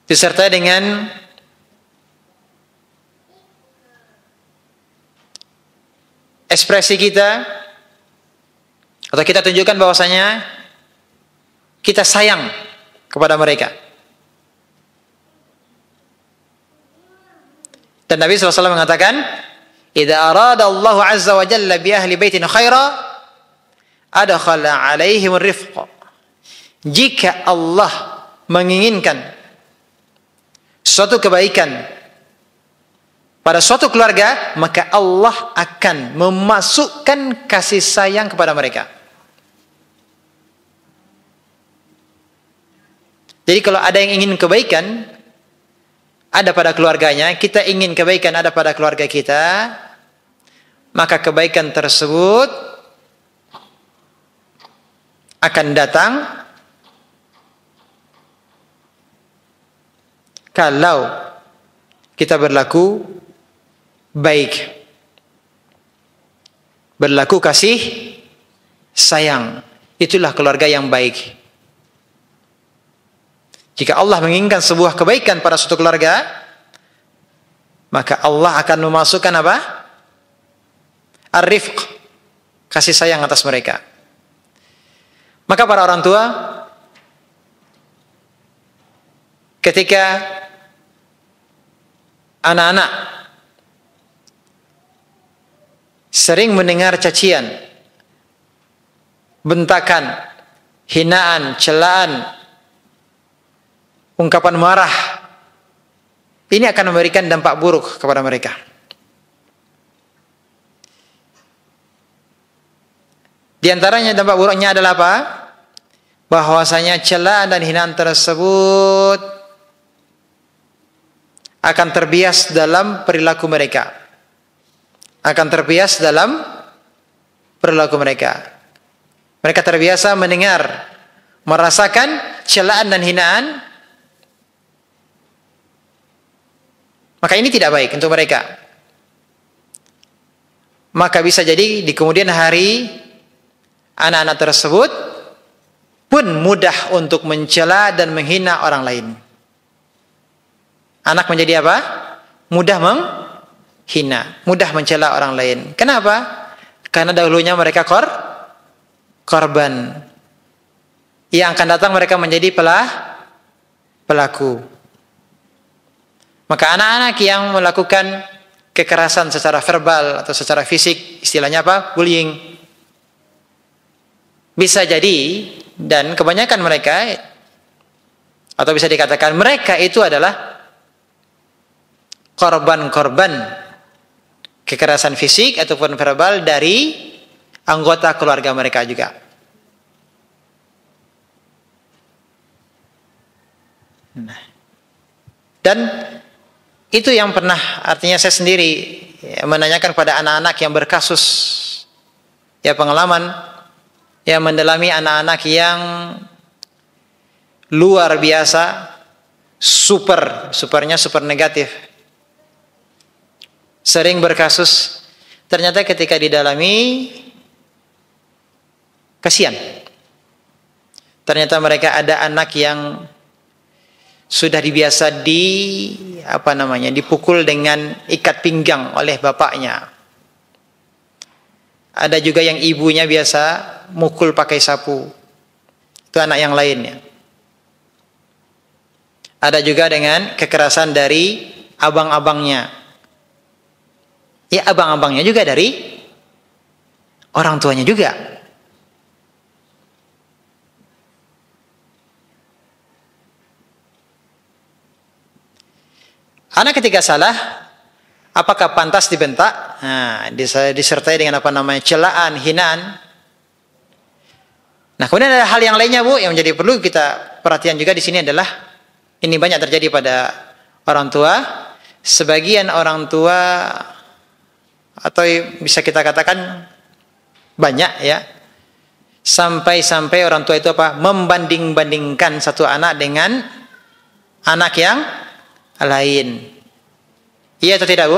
disertai dengan ekspresi kita, atau kita tunjukkan bahwasanya kita sayang kepada mereka. Dan Nabi SAW mengatakan, "Idza arada Allah azza wa jalla bi ahli baitin khaira, adkhala 'alaihim ar-rifq." Jika Allah menginginkan suatu kebaikan pada suatu keluarga, maka Allah akan memasukkan kasih sayang kepada mereka. Jadi kalau ada yang ingin kebaikan ada pada keluarganya, kita ingin kebaikan ada pada keluarga kita, maka kebaikan tersebut akan datang kalau kita berlaku baik, berlaku kasih sayang. Itulah keluarga yang baik. Jika Allah menginginkan sebuah kebaikan pada suatu keluarga, maka Allah akan memasukkan apa? Ar-rifq, kasih sayang atas mereka. Maka para orang tua ketika anak-anak sering mendengar cacian, bentakan, hinaan, celaan, ungkapan marah, ini akan memberikan dampak buruk kepada mereka. Di antaranya dampak buruknya adalah apa? Bahwasanya celaan dan hinaan tersebut akan terbias dalam perilaku mereka. Akan terbias dalam perilaku mereka. Mereka terbiasa mendengar, merasakan celaan dan hinaan. Maka ini tidak baik untuk mereka. Maka bisa jadi di kemudian hari anak-anak tersebut pun mudah untuk mencela dan menghina orang lain. Anak menjadi apa? Mudah menghina, mudah mencela orang lain. Kenapa? Karena dahulunya mereka korban. Yang akan datang mereka menjadi pelaku. Maka anak-anak yang melakukan kekerasan secara verbal atau secara fisik, istilahnya apa? Bullying. Bisa jadi, dan kebanyakan mereka, atau bisa dikatakan mereka itu adalah korban-korban kekerasan fisik ataupun verbal dari anggota keluarga mereka juga. Dan itu yang pernah, artinya saya sendiri menanyakan kepada anak-anak yang berkasus, ya pengalaman, yang mendalami anak-anak yang luar biasa, supernya super negatif, sering berkasus. Ternyata ketika didalami, kasihan. Ternyata mereka ada anak yang sudah dibiasa dipukul dengan ikat pinggang oleh bapaknya. Ada juga yang ibunya biasa mukul pakai sapu. Itu anak yang lainnya. Ada juga dengan kekerasan dari abang-abangnya. Ya, abang-abangnya juga dari orang tuanya juga. Anak ketika salah, apakah pantas dibentak? Nah, disertai dengan celaan, hinaan. Nah, kemudian ada hal yang lainnya, Bu, yang menjadi perlu kita perhatian juga di sini adalah ini banyak terjadi pada orang tua. Sebagian orang tua, atau bisa kita katakan banyak ya, sampai orang tua itu membanding-bandingkan satu anak dengan anak yang lain. Iya atau tidak, Bu?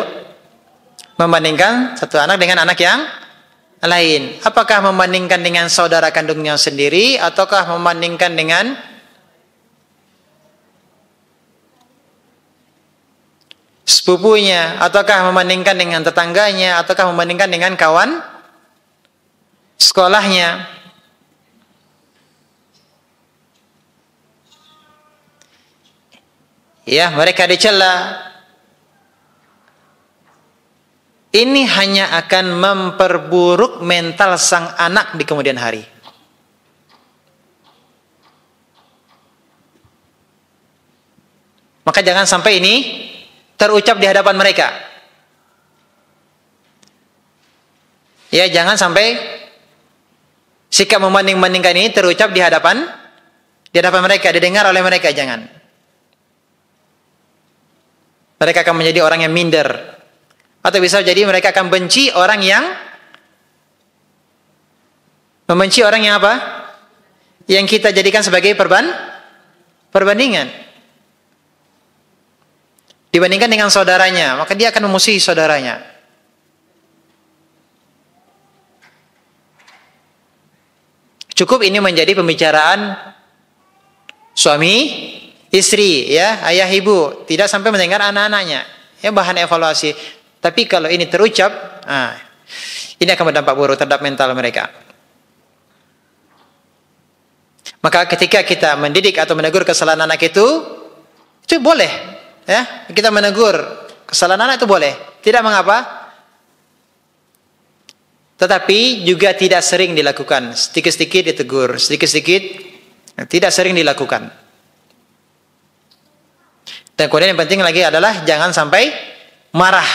Membandingkan satu anak dengan anak yang lain. Apakah membandingkan dengan saudara kandungnya sendiri, ataukah membandingkan dengan sepupunya, ataukah membandingkan dengan tetangganya, ataukah membandingkan dengan kawan sekolahnya? Ya, mereka dicela. Ini hanya akan memperburuk mental sang anak di kemudian hari. Maka jangan sampai ini terucap di hadapan mereka. Ya, jangan sampai sikap membanding-bandingkan ini terucap di hadapan mereka, didengar oleh mereka, jangan. Mereka akan menjadi orang yang minder. Atau bisa jadi mereka akan benci orang yang membenci orang yang apa? Yang kita jadikan sebagai perbandingan. Dibandingkan dengan saudaranya, maka dia akan memusuhi saudaranya. Cukup ini menjadi pembicaraan suami istri, ya, ayah ibu, tidak sampai mendengar anak-anaknya, ya, bahan evaluasi. Tapi kalau ini terucap, ini akan berdampak buruk terhadap mental mereka. Maka ketika kita mendidik atau menegur kesalahan anak itu Itu boleh, ya. Kita menegur kesalahan anak itu boleh, tidak mengapa. Tetapi juga tidak sering dilakukan. Sedikit-sedikit ditegur, sedikit-sedikit, tidak sering dilakukan. Dan kemudian yang penting lagi adalah jangan sampai marah,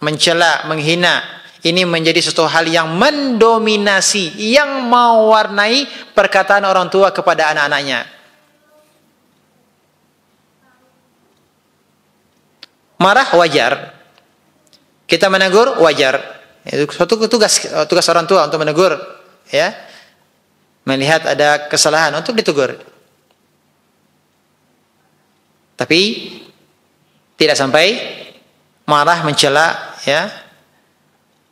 mencela, menghina. Ini menjadi suatu hal yang mendominasi, yang mewarnai perkataan orang tua kepada anak-anaknya. Marah wajar, kita menegur wajar. Itu suatu tugas orang tua untuk menegur, ya. Melihat ada kesalahan untuk ditegur. Tapi tidak sampai marah mencela, ya,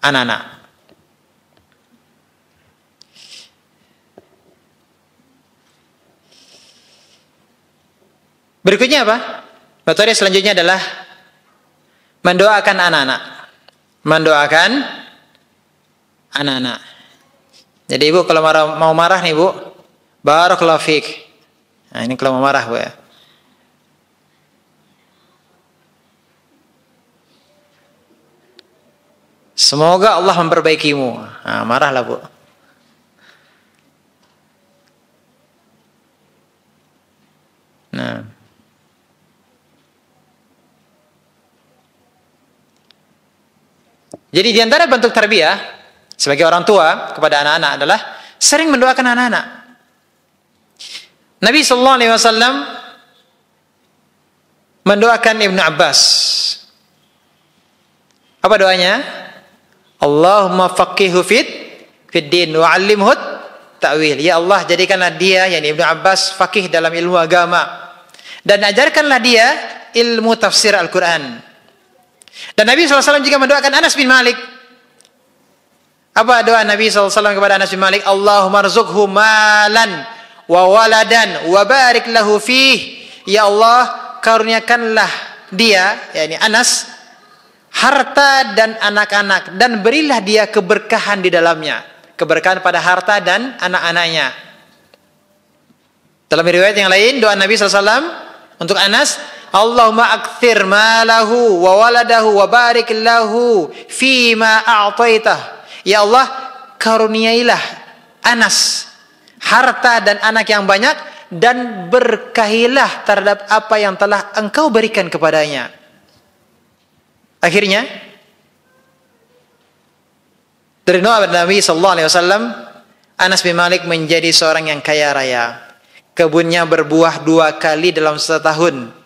anak-anak. Berikutnya apa? Metode selanjutnya adalah mendoakan anak-anak. Mendoakan anak-anak. Jadi ibu kalau mau marah nih bu, barakallahu fiik. Nah ini kalau mau marah bu ya. Semoga Allah memperbaikimu. Nah, marahlah bu. Nah. Jadi di antara bentuk tarbiyah sebagai orang tua kepada anak-anak adalah sering mendoakan anak-anak. Nabi sallallahu alaihi wasallam mendoakan Ibnu Abbas. Apa doanya? Allahumma faqihhu fid din wa 'allimhu ta'wil. Ya Allah, jadikanlah dia, yakni Ibnu Abbas, faqih dalam ilmu agama dan ajarkanlah dia ilmu tafsir Al-Qur'an. Dan Nabi SAW juga mendoakan Anas bin Malik. Apa doa Nabi SAW kepada Anas bin Malik? Allahumma rzuqhu malan wa waladan wa barik lahu fih. Ya Allah, karuniakanlah dia, yakni Anas, harta dan anak-anak, dan berilah dia keberkahan di dalamnya. Keberkahan pada harta dan anak-anaknya. Dalam riwayat yang lain, doa Nabi SAW untuk Anas, Allahumma akthir malahu wa waladahu wa barik lahu fima a'taitah. Ya Allah, karuniailah Anas harta dan anak yang banyak, dan berkahilah terhadap apa yang telah engkau berikan kepadanya. Akhirnya dari doa Nabi sallallahu alaihi wasallam, Anas bin Malik menjadi seorang yang kaya raya. Kebunnya berbuah 2 kali dalam setahun.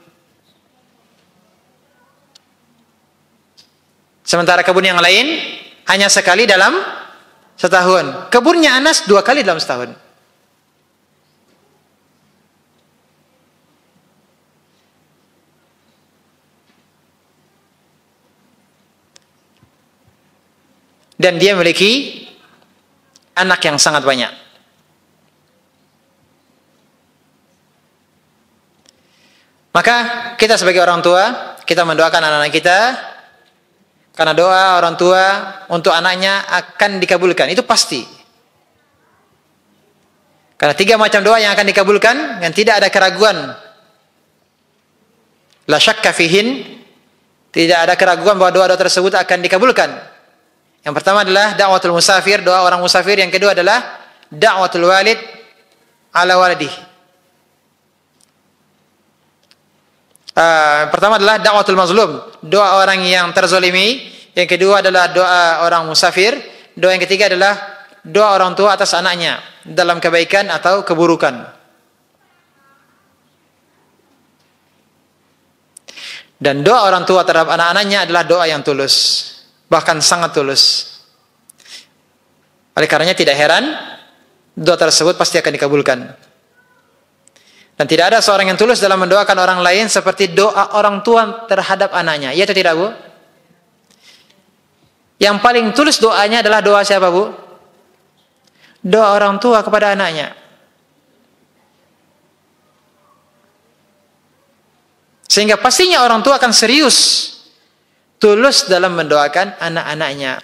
Sementara kebun yang lain hanya sekali dalam setahun. Kebunnya Anas 2 kali dalam setahun. Dan dia memiliki anak yang sangat banyak. Maka kita sebagai orang tua, kita mendoakan anak-anak kita. Karena doa orang tua untuk anaknya akan dikabulkan. Itu pasti. Karena 3 macam doa yang akan dikabulkan, yang tidak ada keraguan. La syakka fihin. Tidak ada keraguan bahwa doa-doa tersebut akan dikabulkan. Yang pertama adalah da'watul musafir, doa orang musafir. Yang kedua adalah da'watul walid ala waladih. Pertama adalah da'watul mazlum, doa orang yang terzalimi. Yang kedua adalah doa orang musafir. Doa yang ketiga adalah doa orang tua atas anaknya dalam kebaikan atau keburukan. Dan doa orang tua terhadap anak-anaknya adalah doa yang tulus, bahkan sangat tulus. Oleh karenanya tidak heran doa tersebut pasti akan dikabulkan. Dan tidak ada seorang yang tulus dalam mendoakan orang lain seperti doa orang tua terhadap anaknya. Ya atau tidak, Bu? Yang paling tulus doanya adalah doa siapa, Bu? Doa orang tua kepada anaknya. Sehingga pastinya orang tua akan serius, tulus dalam mendoakan anak-anaknya.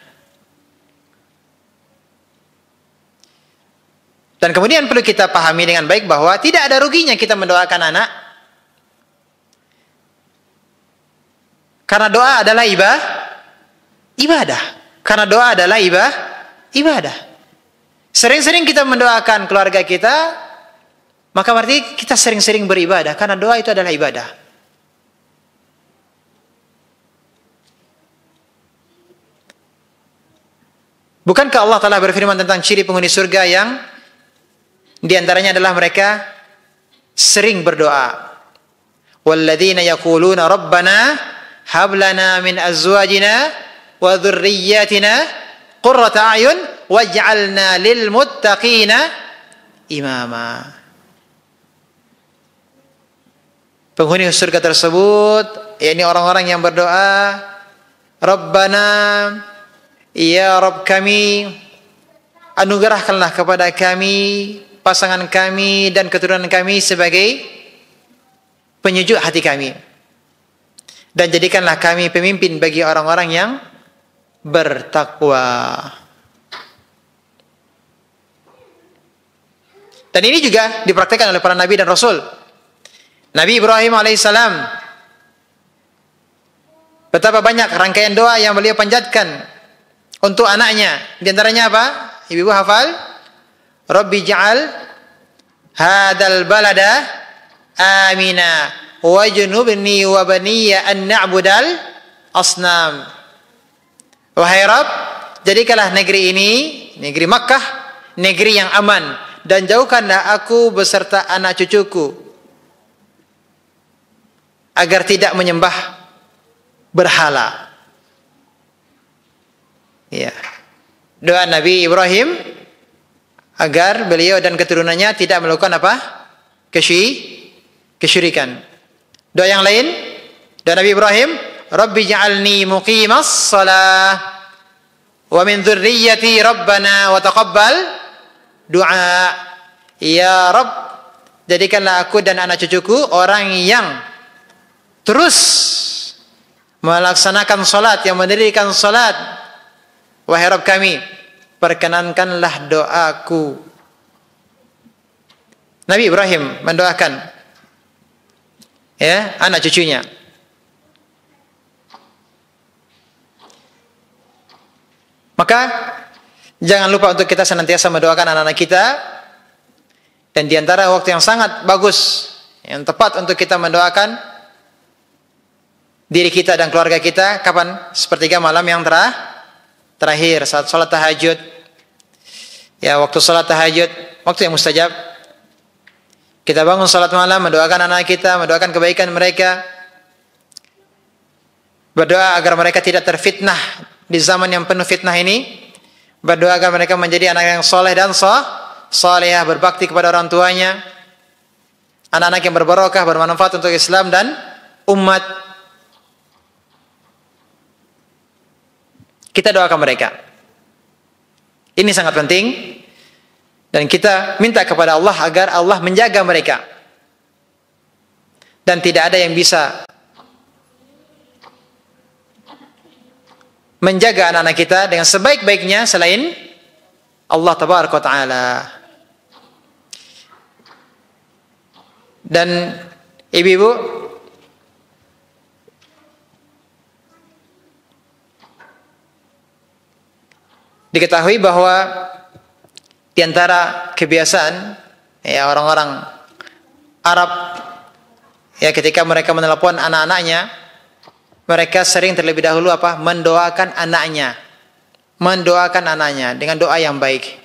Dan kemudian perlu kita pahami dengan baik bahwa tidak ada ruginya kita mendoakan anak Karena doa adalah ibadah. Karena doa adalah ibadah. Sering-sering kita mendoakan keluarga kita, maka berarti kita sering-sering beribadah. Karena doa itu adalah ibadah. Bukankah Allah Ta'ala berfirman tentang ciri penghuni surga yang diantaranya adalah mereka sering berdoa. Walladzina yaquluna rabbana hab lana min azwajina wa dhurriyyatina qurrata a'yun waj'alna lil muttaqina imama. Penghuni surga tersebut, yakni orang-orang yang berdoa, Rabbana, ya Rabb kami, anugerahkanlah kepada kami, pasangan kami dan keturunan kami sebagai penyejuk hati kami. Dan jadikanlah kami pemimpin bagi orang-orang yang bertakwa. Dan ini juga dipraktikkan oleh para nabi dan rasul. Nabi Ibrahim alaihissalam, betapa banyak rangkaian doa yang beliau panjatkan untuk anaknya. Di antaranya apa? Ibu hafal? Rabbi ja'al hadal balada amina wajnubni wa baniya an na'budal asnam. Wahai Rabb, jadikanlah negeri ini, negeri Makkah, negeri yang aman, dan jauhkanlah aku beserta anak cucuku agar tidak menyembah berhala. Ya. Doa Nabi Ibrahim agar beliau dan keturunannya tidak melakukan apa? Kesyirikan. Doa yang lain, doa Nabi Ibrahim, Rabbi ja'alni muqimas shalah wa min dzurriyyati rabbana wa taqabbal du'a. Ya Rabb, jadikanlah aku dan anak cucuku orang yang terus melaksanakan salat, yang mendirikan salat. Wahai Rabb kami, perkenankanlah doaku. Nabi Ibrahim mendoakan ya anak cucunya. Maka jangan lupa untuk kita senantiasa mendoakan anak-anak kita. Dan di antara waktu yang sangat bagus, yang tepat untuk kita mendoakan diri kita dan keluarga kita, kapan? Sepertiga malam yang terakhir saat salat tahajud. Ya, waktu salat tahajud, waktu yang mustajab. Kita bangun salat malam, mendoakan anak kita, mendoakan kebaikan mereka. Berdoa agar mereka tidak terfitnah di zaman yang penuh fitnah ini. Berdoa agar mereka menjadi anak yang soleh dan salihah, berbakti kepada orang tuanya. Anak-anak yang berbarokah, bermanfaat untuk Islam dan umat. Kita doakan mereka. Ini sangat penting. Dan kita minta kepada Allah agar Allah menjaga mereka. Dan tidak ada yang bisa menjaga anak-anak kita dengan sebaik-baiknya selain Allah Tabaraka wa Ta'ala. Dan ibu-ibu, diketahui bahwa di antara kebiasaan ya orang-orang Arab ya ketika mereka menelepon anak-anaknya, mereka sering terlebih dahulu apa? Mendoakan anaknya dengan doa yang baik.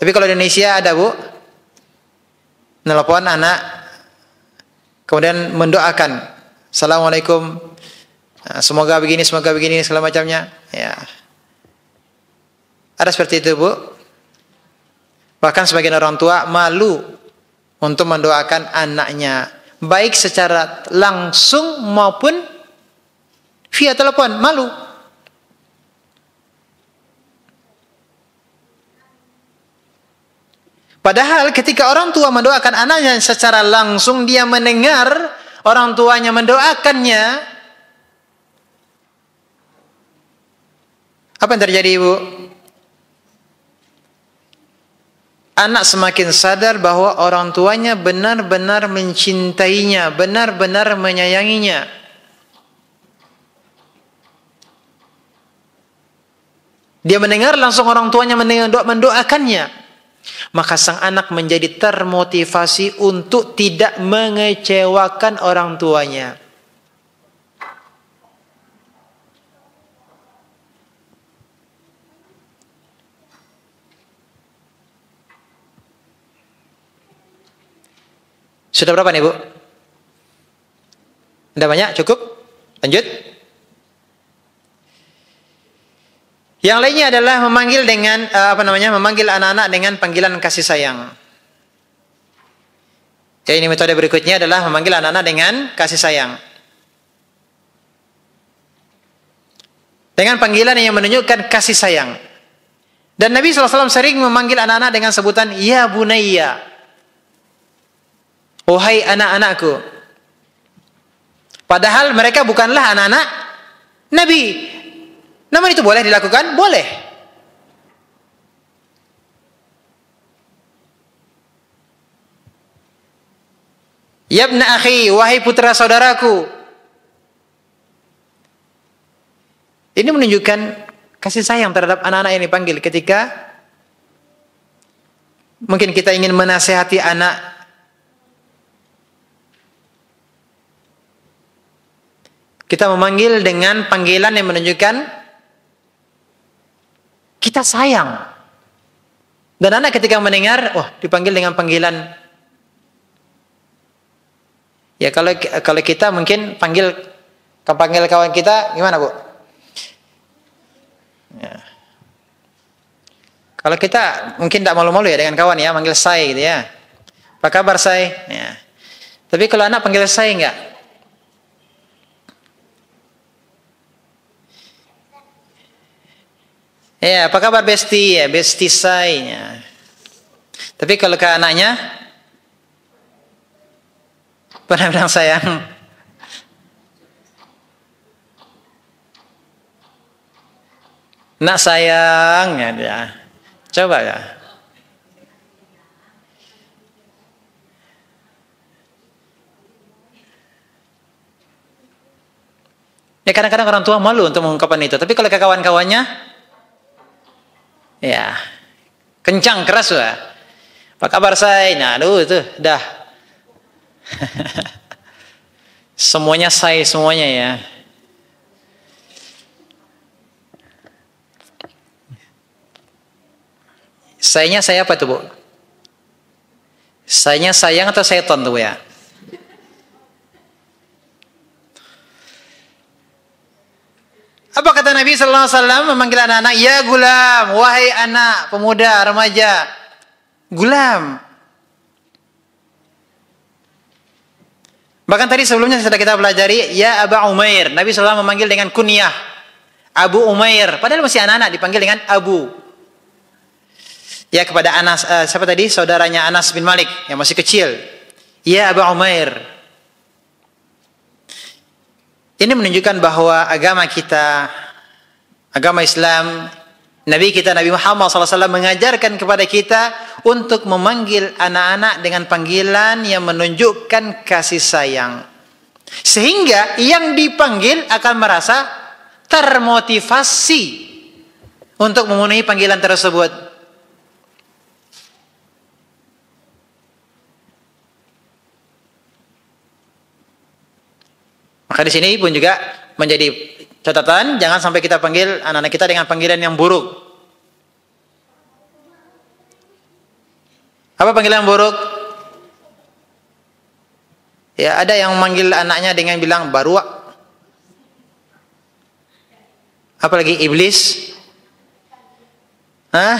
Tapi kalau di Indonesia ada bu, menelepon anak kemudian mendoakan, Assalamualaikum, semoga begini segala macamnya. Ya. Ada seperti itu bu. Bahkan sebagian orang tua malu untuk mendoakan anaknya, baik secara langsung maupun via telepon, malu. Padahal ketika orang tua mendoakan anaknya secara langsung, dia mendengar orang tuanya mendoakannya, apa yang terjadi ibu? Anak semakin sadar bahwa orang tuanya benar-benar mencintainya, benar-benar menyayanginya. Dia mendengar langsung orang tuanya mendoakannya. Maka sang anak menjadi termotivasi untuk tidak mengecewakan orang tuanya. Sudah berapa nih, Bu? Sudah banyak? Cukup? Lanjut. Yang lainnya adalah memanggil dengan memanggil anak-anak dengan panggilan kasih sayang. Jadi ini metode berikutnya adalah memanggil anak-anak dengan kasih sayang. Dengan panggilan yang menunjukkan kasih sayang. Dan Nabi SAW sering memanggil anak-anak dengan sebutan ya bunayya. Wahai anak-anakku. Padahal mereka bukanlah anak-anak Nabi. Namun itu boleh dilakukan? Boleh. Ya ibna akhi, wahai putra saudaraku. Ini menunjukkan kasih sayang terhadap anak-anak yang dipanggil ketika mungkin kita ingin menasehati anak. Kita memanggil dengan panggilan yang menunjukkan kita sayang. Dan anak ketika mendengar, dipanggil dengan panggilan. Ya kalau kita mungkin panggil kawan kita gimana, Bu? Ya. Kalau kita mungkin tidak malu-malu ya dengan kawan ya, manggil say gitu ya. Apa kabar say? Ya. Tapi kalau anak panggil say enggak? Ya, apa kabar besti? Ya, besti saya. Tapi kalau ke anaknya, pernah bilang sayang. Nak sayang, ya dia. Coba ya. Ya kadang-kadang orang tua malu untuk mengungkapkan itu. Tapi kalau ke kawan-kawannya, ya, kencang keras lah. Apa kabar say? Nah, aduh itu dah. Semuanya say semuanya ya. Sayanya saya apa tuh, Bu? Sayanya sayang atau setan tuh, Bu ya? Apa kata Nabi sallallahu alaihi wasallam memanggil anak-anak, "Ya gulam, wahai anak, pemuda, remaja." Gulam. Bahkan tadi sebelumnya sudah kita pelajari, "Ya Aba Umair." Nabi sallallahu alaihi wasallam memanggil dengan kunyah. Abu Umair, padahal masih anak-anak dipanggil dengan Abu. Ya kepada Anas, siapa tadi? Saudaranya Anas bin Malik yang masih kecil. "Ya Aba Umair." Ini menunjukkan bahwa agama kita, agama Islam, Nabi kita Nabi Muhammad SAW mengajarkan kepada kita untuk memanggil anak-anak dengan panggilan yang menunjukkan kasih sayang. Sehingga yang dipanggil akan merasa termotivasi untuk memenuhi panggilan tersebut. Maka di sini pun juga menjadi catatan, jangan sampai kita panggil anak-anak kita dengan panggilan yang buruk. Apa panggilan yang buruk? Ya, ada yang manggil anaknya dengan bilang barua. Apalagi iblis. Hah?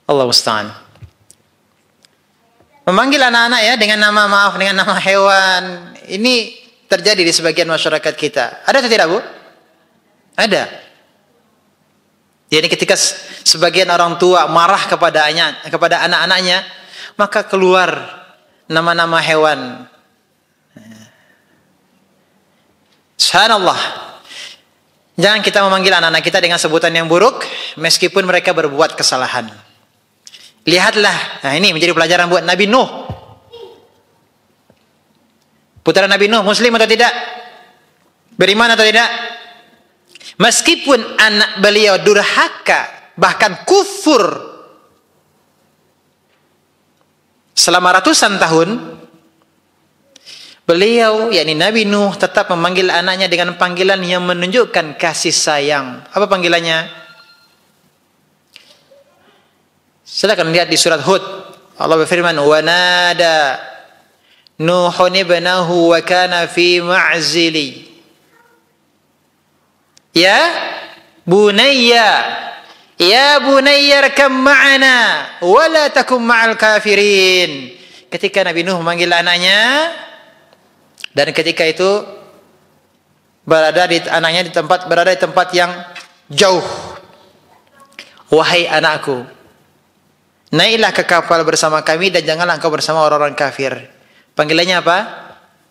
Allah musta'an. Memanggil anak-anak ya dengan dengan nama hewan. Ini terjadi di sebagian masyarakat kita. Ada atau tidak, Bu? Ada. Jadi ketika sebagian orang tua marah kepada anak-anaknya, maka keluar nama-nama hewan. Subhanallah. Jangan kita memanggil anak-anak kita dengan sebutan yang buruk, meskipun mereka berbuat kesalahan. Lihatlah, nah ini menjadi pelajaran buat Nabi Nuh. Putra Nabi Nuh muslim atau tidak? Beriman atau tidak? Meskipun anak beliau durhaka, bahkan kufur selama ratusan tahun, beliau, yakni Nabi Nuh, tetap memanggil anaknya dengan panggilan yang menunjukkan kasih sayang. Apa panggilannya? Silakan lihat di surat Hud. Allah berfirman, "Wa nada Nuhun ibnahu wa kana fi ma'zili." Ya bunayya rakam ma'ana wa la takum ma'al kafirin. Ketika Nabi Nuh memanggil anaknya, dan ketika itu berada di tempat yang jauh. Wahai anakku, naiklah ke kapal bersama kami dan janganlah engkau bersama orang-orang kafir. Panggilannya apa?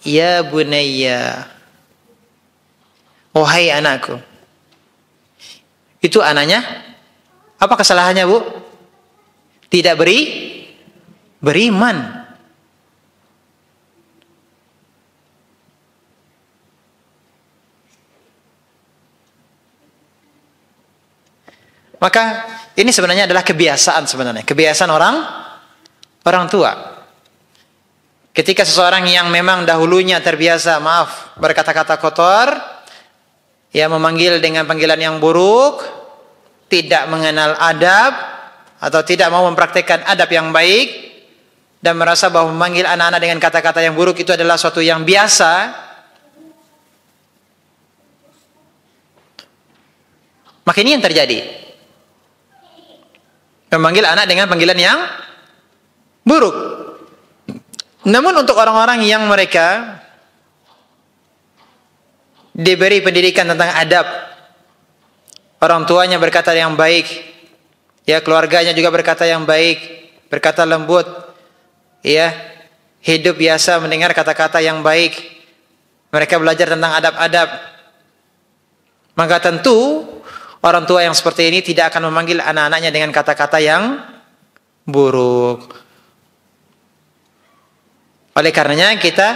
Ya bunayya. Wahai anakku. Itu anaknya, apa kesalahannya, Bu? Tidak beriman. Maka ini sebenarnya adalah kebiasaan sebenarnya. Kebiasaan orang tua. Ketika seseorang yang memang dahulunya terbiasa, berkata-kata kotor, ya memanggil dengan panggilan yang buruk, tidak mengenal adab, atau tidak mau mempraktikkan adab yang baik, dan merasa bahwa memanggil anak-anak dengan kata-kata yang buruk itu adalah suatu yang biasa, maka ini yang terjadi. Memanggil anak dengan panggilan yang buruk. Namun untuk orang-orang yang mereka diberi pendidikan tentang adab, orang tuanya berkata yang baik, ya keluarganya juga berkata yang baik, berkata lembut, ya hidup biasa mendengar kata-kata yang baik, mereka belajar tentang adab-adab, maka tentu orang tua yang seperti ini tidak akan memanggil anak-anaknya dengan kata-kata yang buruk. Oleh karenanya kita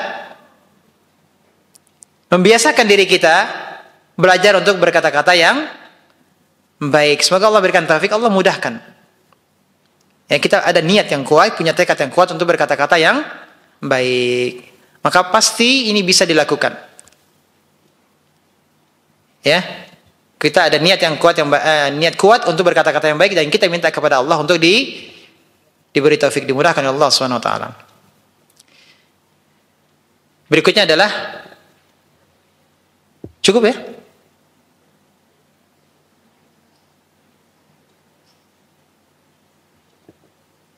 membiasakan diri kita belajar untuk berkata-kata yang baik. Semoga Allah berikan taufik, Allah mudahkan. Ya, kita ada niat yang kuat, punya tekad yang kuat untuk berkata-kata yang baik. Maka pasti ini bisa dilakukan. Ya. Kita ada niat yang kuat, niat kuat untuk berkata-kata yang baik, dan kita minta kepada Allah untuk diberi taufik, dimudahkan oleh Allah Subhanahu wa taala. Berikutnya adalah, cukup ya?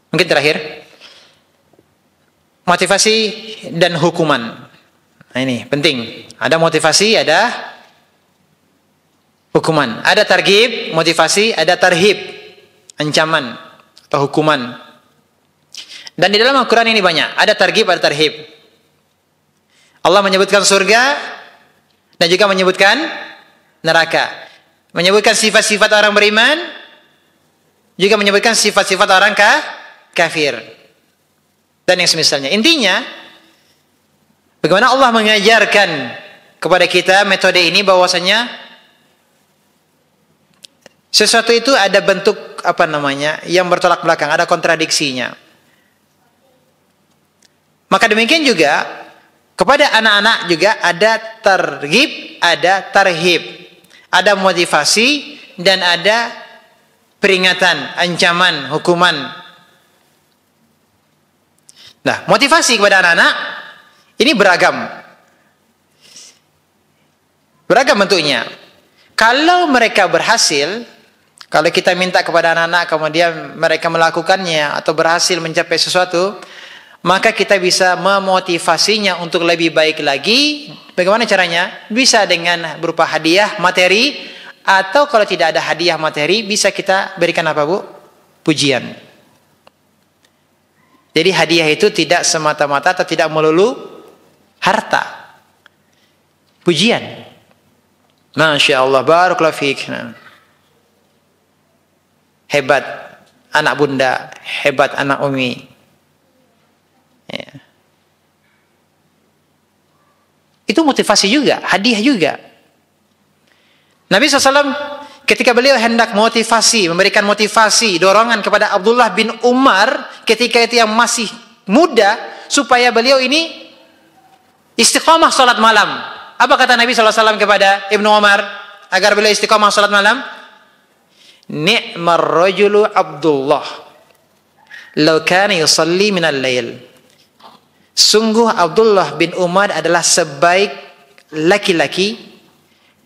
Mungkin terakhir, motivasi dan hukuman. Nah ini penting. Ada motivasi, ada hukuman. Ada targhib, motivasi, ada tarhib, ancaman atau hukuman. Dan di dalam Al-Quran ini banyak. Ada targhib, ada tarhib. Allah menyebutkan surga dan juga menyebutkan neraka. Menyebutkan sifat-sifat orang beriman, juga menyebutkan sifat-sifat orang kafir. Dan yang semisalnya. Intinya, bagaimana Allah mengajarkan kepada kita metode ini, bahwasanya sesuatu itu ada bentuk yang bertolak belakang, ada kontradiksinya. Maka demikian juga kepada anak-anak juga ada targhib, ada tarhib, ada motivasi dan ada peringatan, ancaman, hukuman. Nah, motivasi kepada anak-anak ini beragam. Beragam bentuknya. Kalau mereka berhasil, kalau kita minta kepada anak-anak kemudian mereka melakukannya atau berhasil mencapai sesuatu, maka kita bisa memotivasinya untuk lebih baik lagi. Bagaimana caranya? Bisa dengan berupa hadiah materi, atau kalau tidak ada hadiah materi, bisa kita berikan apa, Bu? Pujian. Jadi hadiah itu tidak semata-mata atau tidak melulu harta. Pujian. Masya Allah, barakallahu fiik. Hebat anak bunda, hebat anak umi. Ya. Itu motivasi juga, hadiah juga. Nabi SAW ketika beliau hendak motivasi, memberikan motivasi, dorongan kepada Abdullah bin Umar ketika itu yang masih muda, supaya beliau ini istiqomah salat malam. Apa kata Nabi SAW kepada Ibnu Umar agar beliau istiqomah salat malam? Ni'mar rajulu Abdullah law kana yusalli minal lail. Sungguh Abdullah bin Umar adalah sebaik laki-laki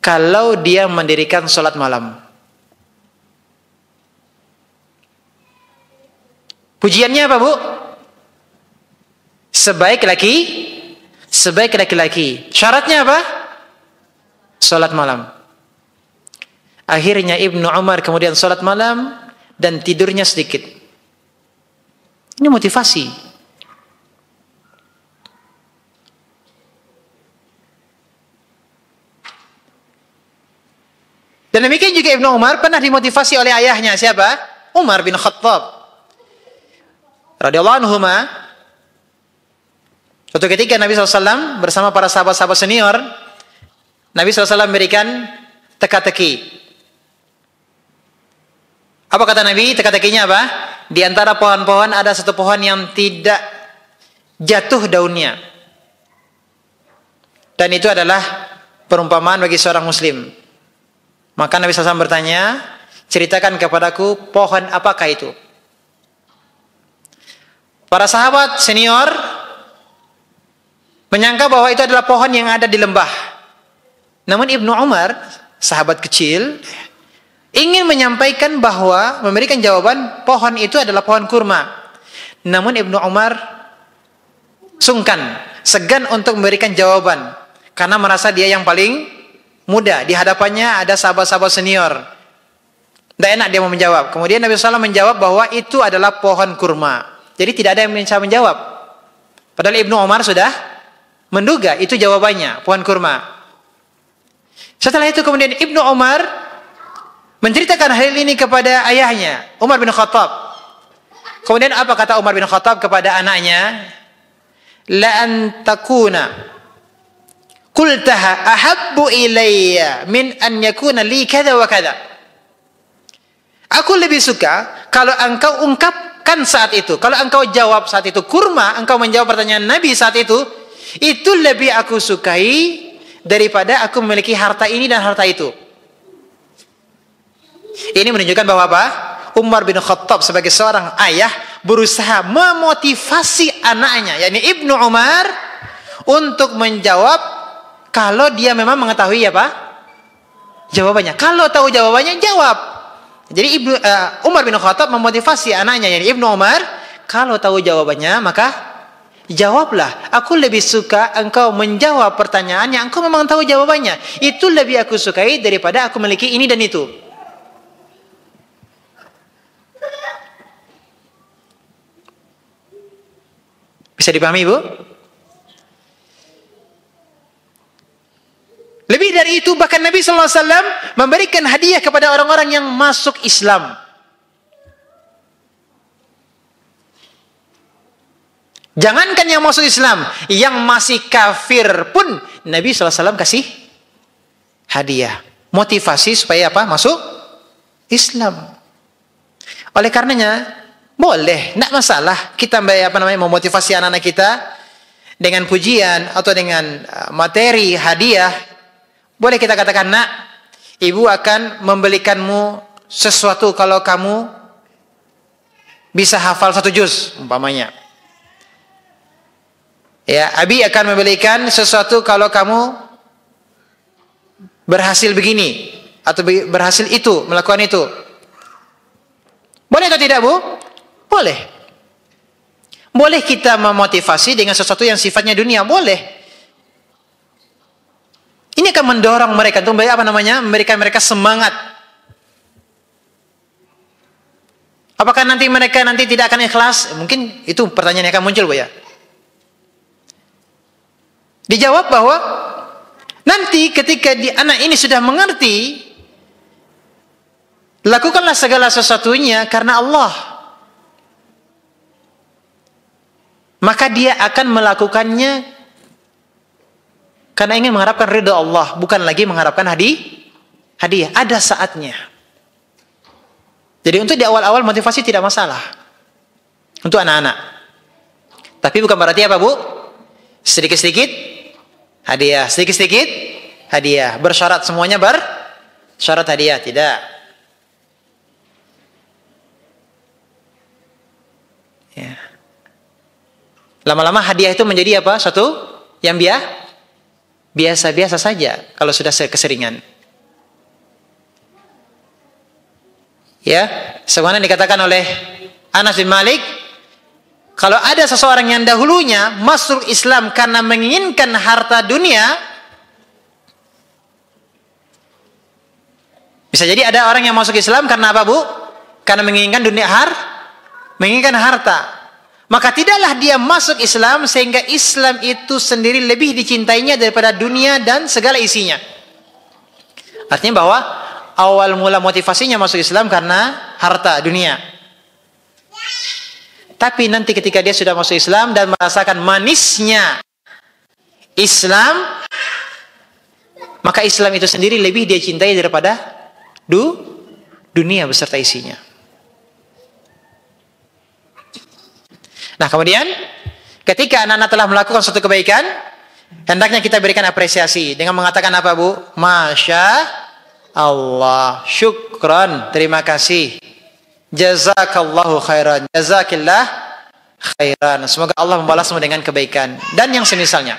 kalau dia mendirikan salat malam. Pujiannya apa, Bu? Sebaik laki-laki. Syaratnya apa? Salat malam. Akhirnya Ibnu Umar kemudian salat malam dan tidurnya sedikit. Ini motivasi. Dan demikian juga Ibnu Umar pernah dimotivasi oleh ayahnya. Siapa? Umar bin Khattab radhiyallahu anhuma. Suatu ketika Nabi SAW bersama para sahabat-sahabat senior, Nabi SAW memberikan teka-teki. Apa kata Nabi? Teka-tekinya apa? Di antara pohon-pohon ada satu pohon yang tidak jatuh daunnya. Dan itu adalah perumpamaan bagi seorang muslim. Maka Nabi SAW bertanya, ceritakan kepadaku pohon apakah itu? Para sahabat senior menyangka bahwa itu adalah pohon yang ada di lembah. Namun Ibnu Umar, sahabat kecil, ingin menyampaikan bahwa, memberikan jawaban, pohon itu adalah pohon kurma. Namun Ibnu Umar sungkan, segan untuk memberikan jawaban, karena merasa dia yang paling muda. Di hadapannya ada sahabat-sahabat senior. Tidak enak dia mau menjawab. Kemudian Nabi SAW menjawab bahwa itu adalah pohon kurma. Jadi tidak ada yang bisa menjawab. Padahal Ibnu Umar sudah menduga itu jawabannya, pohon kurma. Setelah itu kemudian Ibnu Umar menceritakan hal ini kepada ayahnya, Umar bin Khattab. Kemudian apa kata Umar bin Khattab kepada anaknya? La an takuna qultaha ahabbu ilayya min an yakuna li kadza wa kadza. Aku lebih suka kalau engkau ungkapkan saat itu, kalau engkau jawab saat itu kurma, engkau menjawab pertanyaan Nabi saat itu lebih aku sukai daripada aku memiliki harta ini dan harta itu. Ini menunjukkan bahwa apa? Umar bin Khattab sebagai seorang ayah berusaha memotivasi anaknya, yakni Ibnu Umar, untuk menjawab kalau dia memang mengetahui apa? Jawabannya. Kalau tahu jawabannya, jawab. Jadi Umar bin Khattab memotivasi anaknya, yakni Ibnu Umar, kalau tahu jawabannya, maka jawablah. Aku lebih suka engkau menjawab pertanyaan yang engkau memang tahu jawabannya. Itu lebih aku sukai daripada aku memiliki ini dan itu. Bisa dipahami, Bu? Lebih dari itu, bahkan Nabi SAW memberikan hadiah kepada orang-orang yang masuk Islam. Jangankan yang masuk Islam, yang masih kafir pun Nabi SAW kasih hadiah, motivasi supaya apa? Masuk Islam. Oleh karenanya, boleh, tidak masalah kita memotivasi anak-anak kita dengan pujian atau dengan materi hadiah. Boleh kita katakan, nak, ibu akan membelikanmu sesuatu kalau kamu bisa hafal 1 juz, umpamanya. Ya, abi akan membelikan sesuatu kalau kamu berhasil begini atau berhasil itu, melakukan itu. Boleh atau tidak, Bu? Boleh. Boleh kita memotivasi dengan sesuatu yang sifatnya dunia, boleh. Ini akan mendorong mereka untuk memberikan mereka semangat. Apakah nanti mereka tidak akan ikhlas? Mungkin itu pertanyaan yang akan muncul, Bu, ya. Dijawab bahwa nanti ketika anak ini sudah mengerti, lakukanlah segala sesuatunya karena Allah. Maka dia akan melakukannya Karena ingin mengharapkan ridha Allah, bukan lagi mengharapkan hadiah. Ada saatnya. Jadi untuk di awal-awal motivasi tidak masalah. Untuk anak-anak. Tapi bukan berarti apa, Bu? Sedikit-sedikit hadiah, sedikit-sedikit hadiah. Bersyarat semuanya bersyarat hadiah, tidak. Ya. Lama-lama hadiah itu menjadi apa? Satu yang biasa-biasa saja kalau sudah keseringan. Ya, sebagaimana dikatakan oleh Anas bin Malik, kalau ada seseorang yang dahulunya masuk Islam karena menginginkan harta dunia, bisa jadi ada orang yang masuk Islam karena apa, Bu? Karena menginginkan menginginkan harta. Maka tidaklah dia masuk Islam sehingga Islam itu sendiri lebih dicintainya daripada dunia dan segala isinya. Artinya bahwa awal mula motivasinya masuk Islam karena harta dunia. Tapi nanti ketika dia sudah masuk Islam dan merasakan manisnya Islam, maka Islam itu sendiri lebih dia cintai daripada dunia beserta isinya. Nah, kemudian ketika anak-anak telah melakukan suatu kebaikan, hendaknya kita berikan apresiasi dengan mengatakan apa, Bu? Masya Allah, syukran, terima kasih. Jazakallahu khairan, jazakillah khairan. Semoga Allah membalasmu dengan kebaikan dan yang semisalnya.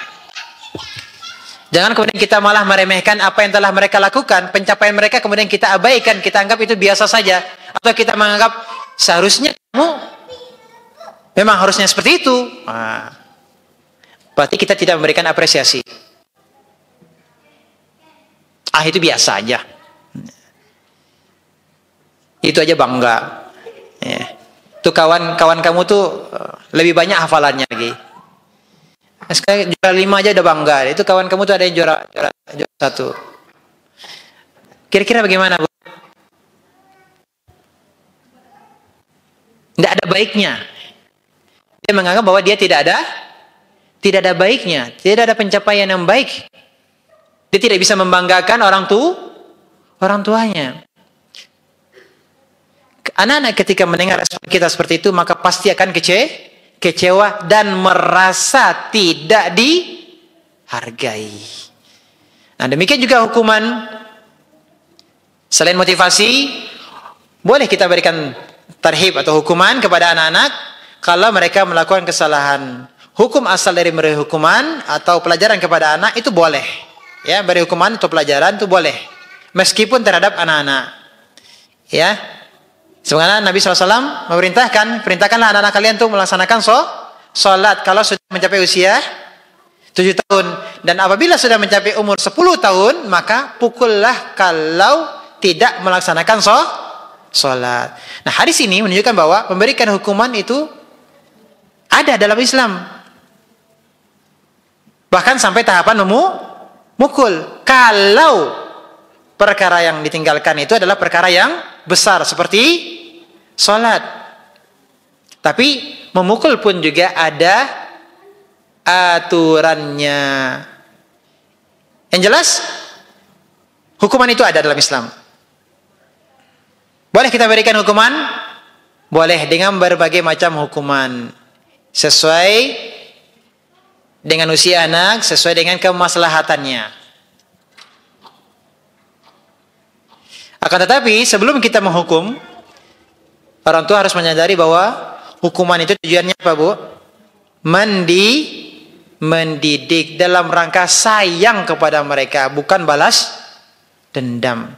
Jangan kemudian kita malah meremehkan apa yang telah mereka lakukan, pencapaian mereka kemudian kita abaikan, kita anggap itu biasa saja, atau kita menganggap seharusnya kamu memang harusnya seperti itu. Nah, berarti kita tidak memberikan apresiasi. Itu biasa aja. Itu aja bangga. Ya. Itu kawan-kawan kamu tuh lebih banyak hafalannya lagi. Sekarang juara 5 aja udah bangga. Itu kawan kamu tuh ada yang juara 1. Kira-kira bagaimana, Bu? Tidak ada baiknya. Dia menganggap bahwa dia tidak ada baiknya, tidak ada pencapaian yang baik. Dia tidak bisa membanggakan orang tuanya. Anak-anak ketika mendengar respon kita seperti itu, maka pasti akan kecewa dan merasa tidak dihargai. Nah, demikian juga hukuman. Selain motivasi, boleh kita berikan tarhib atau hukuman kepada anak-anak kalau mereka melakukan kesalahan. Hukum asal dari memberi hukuman atau pelajaran kepada anak itu boleh. Ya, beri hukuman atau pelajaran itu boleh. Meskipun terhadap anak-anak. Ya. Sebenarnya Nabi SAW perintahkanlah anak-anak kalian untuk melaksanakan sholat kalau sudah mencapai usia 7 tahun. Dan apabila sudah mencapai umur 10 tahun, maka pukullah kalau tidak melaksanakan sholat. Nah, hadis ini menunjukkan bahwa memberikan hukuman itu ada dalam Islam. Bahkan sampai tahapan mukul. Kalau perkara yang ditinggalkan itu adalah perkara yang besar seperti sholat. Tapi memukul pun juga ada aturannya. Yang jelas hukuman itu ada dalam Islam. Boleh kita berikan hukuman? Boleh dengan berbagai macam hukuman. Sesuai dengan usia anak, sesuai dengan kemaslahatannya. Akan tetapi sebelum kita menghukum, orang tua harus menyadari bahwa hukuman itu tujuannya apa, Bu? Mendidik dalam rangka sayang kepada mereka, bukan balas dendam.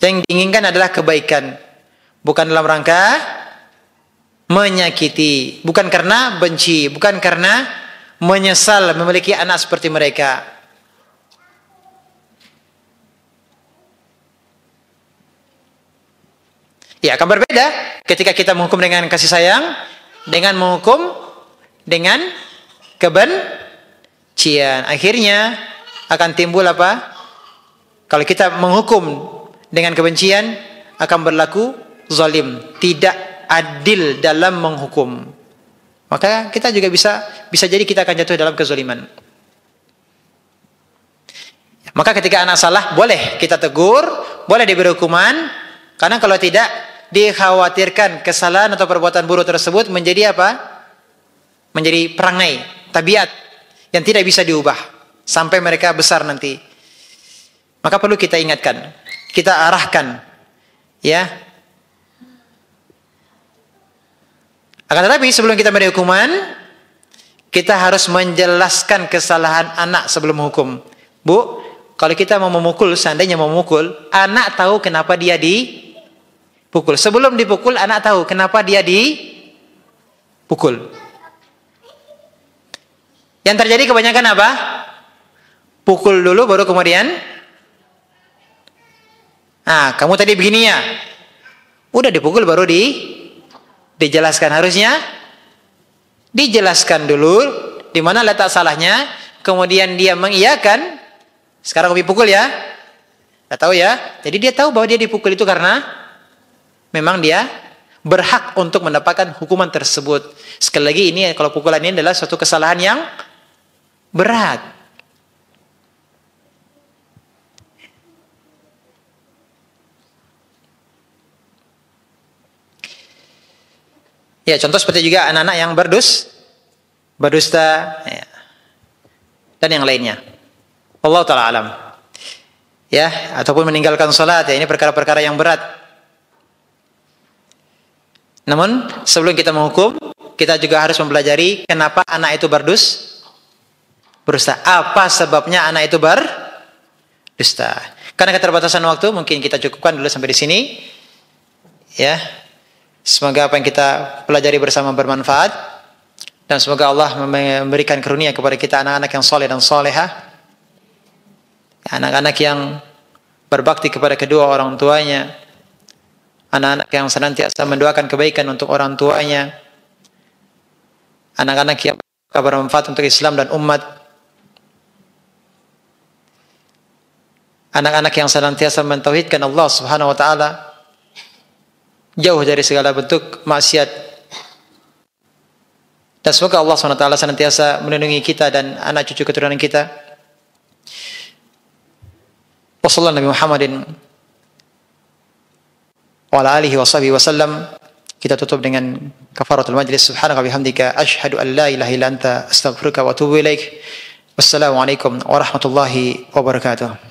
Yang diinginkan adalah kebaikan, bukan dalam rangka menyakiti, bukan karena benci, bukan karena menyesal memiliki anak seperti mereka. Ya, akan berbeda ketika kita menghukum dengan kasih sayang dengan menghukum dengan kebencian. Akhirnya akan timbul apa? Kalau kita menghukum dengan kebencian akan berlaku zalim, tidak adil dalam menghukum. Maka kita juga bisa jadi kita akan jatuh dalam kezaliman. Maka ketika anak salah, boleh kita tegur, boleh diberi hukuman, karena kalau tidak, dikhawatirkan kesalahan atau perbuatan buruk tersebut menjadi apa? Menjadi perangai, tabiat yang tidak bisa diubah sampai mereka besar nanti. Maka perlu kita ingatkan, kita arahkan, ya. Akan tetapi sebelum kita memberi hukuman, kita harus menjelaskan kesalahan anak sebelum hukum. Bu, kalau kita mau memukul, seandainya mau memukul, anak tahu kenapa dia dipukul. Sebelum dipukul, anak tahu kenapa dia dipukul. Yang terjadi kebanyakan apa? Pukul dulu, baru kemudian, kamu tadi begini ya. Udah dipukul, baru dijelaskan. Harusnya dijelaskan dulu di mana letak salahnya, kemudian dia mengiyakan. Sekarang kamu pukul ya, nggak tahu ya. Jadi dia tahu bahwa dia dipukul itu karena memang dia berhak untuk mendapatkan hukuman tersebut. Sekali lagi, ini kalau pukulan ini adalah suatu kesalahan yang berat. Ya, contoh seperti juga anak-anak yang berdusta, ya, dan yang lainnya. Allah Ta'ala alam. Ya, ataupun meninggalkan salat, ya, ini perkara-perkara yang berat. Namun sebelum kita menghukum, kita juga harus mempelajari kenapa anak itu berdusta. Apa sebabnya anak itu berdusta? Karena keterbatasan waktu, mungkin kita cukupkan dulu sampai di sini. Ya, semoga apa yang kita pelajari bersama bermanfaat, dan semoga Allah memberikan karunia kepada kita anak-anak yang soleh dan solehah. Anak-anak yang berbakti kepada kedua orang tuanya, anak-anak yang senantiasa mendoakan kebaikan untuk orang tuanya, anak-anak yang bermanfaat untuk Islam dan umat, anak-anak yang senantiasa mentauhidkan Allah Subhanahu wa taala, jauh dari segala bentuk maksiat. Dan semoga Allah Subhanahu wa taala senantiasa melindungi kita dan anak cucu keturunan kita. Wassallallahu Nabi Muhammadin wa ala alihi wa sahbihi wasallam. Kita tutup dengan kafaratul majlis. Subhanaka bihamdika asyhadu an la ilaha illa anta astaghfiruka wa atubu ilaik. Wassalamualaikum warahmatullahi wabarakatuh.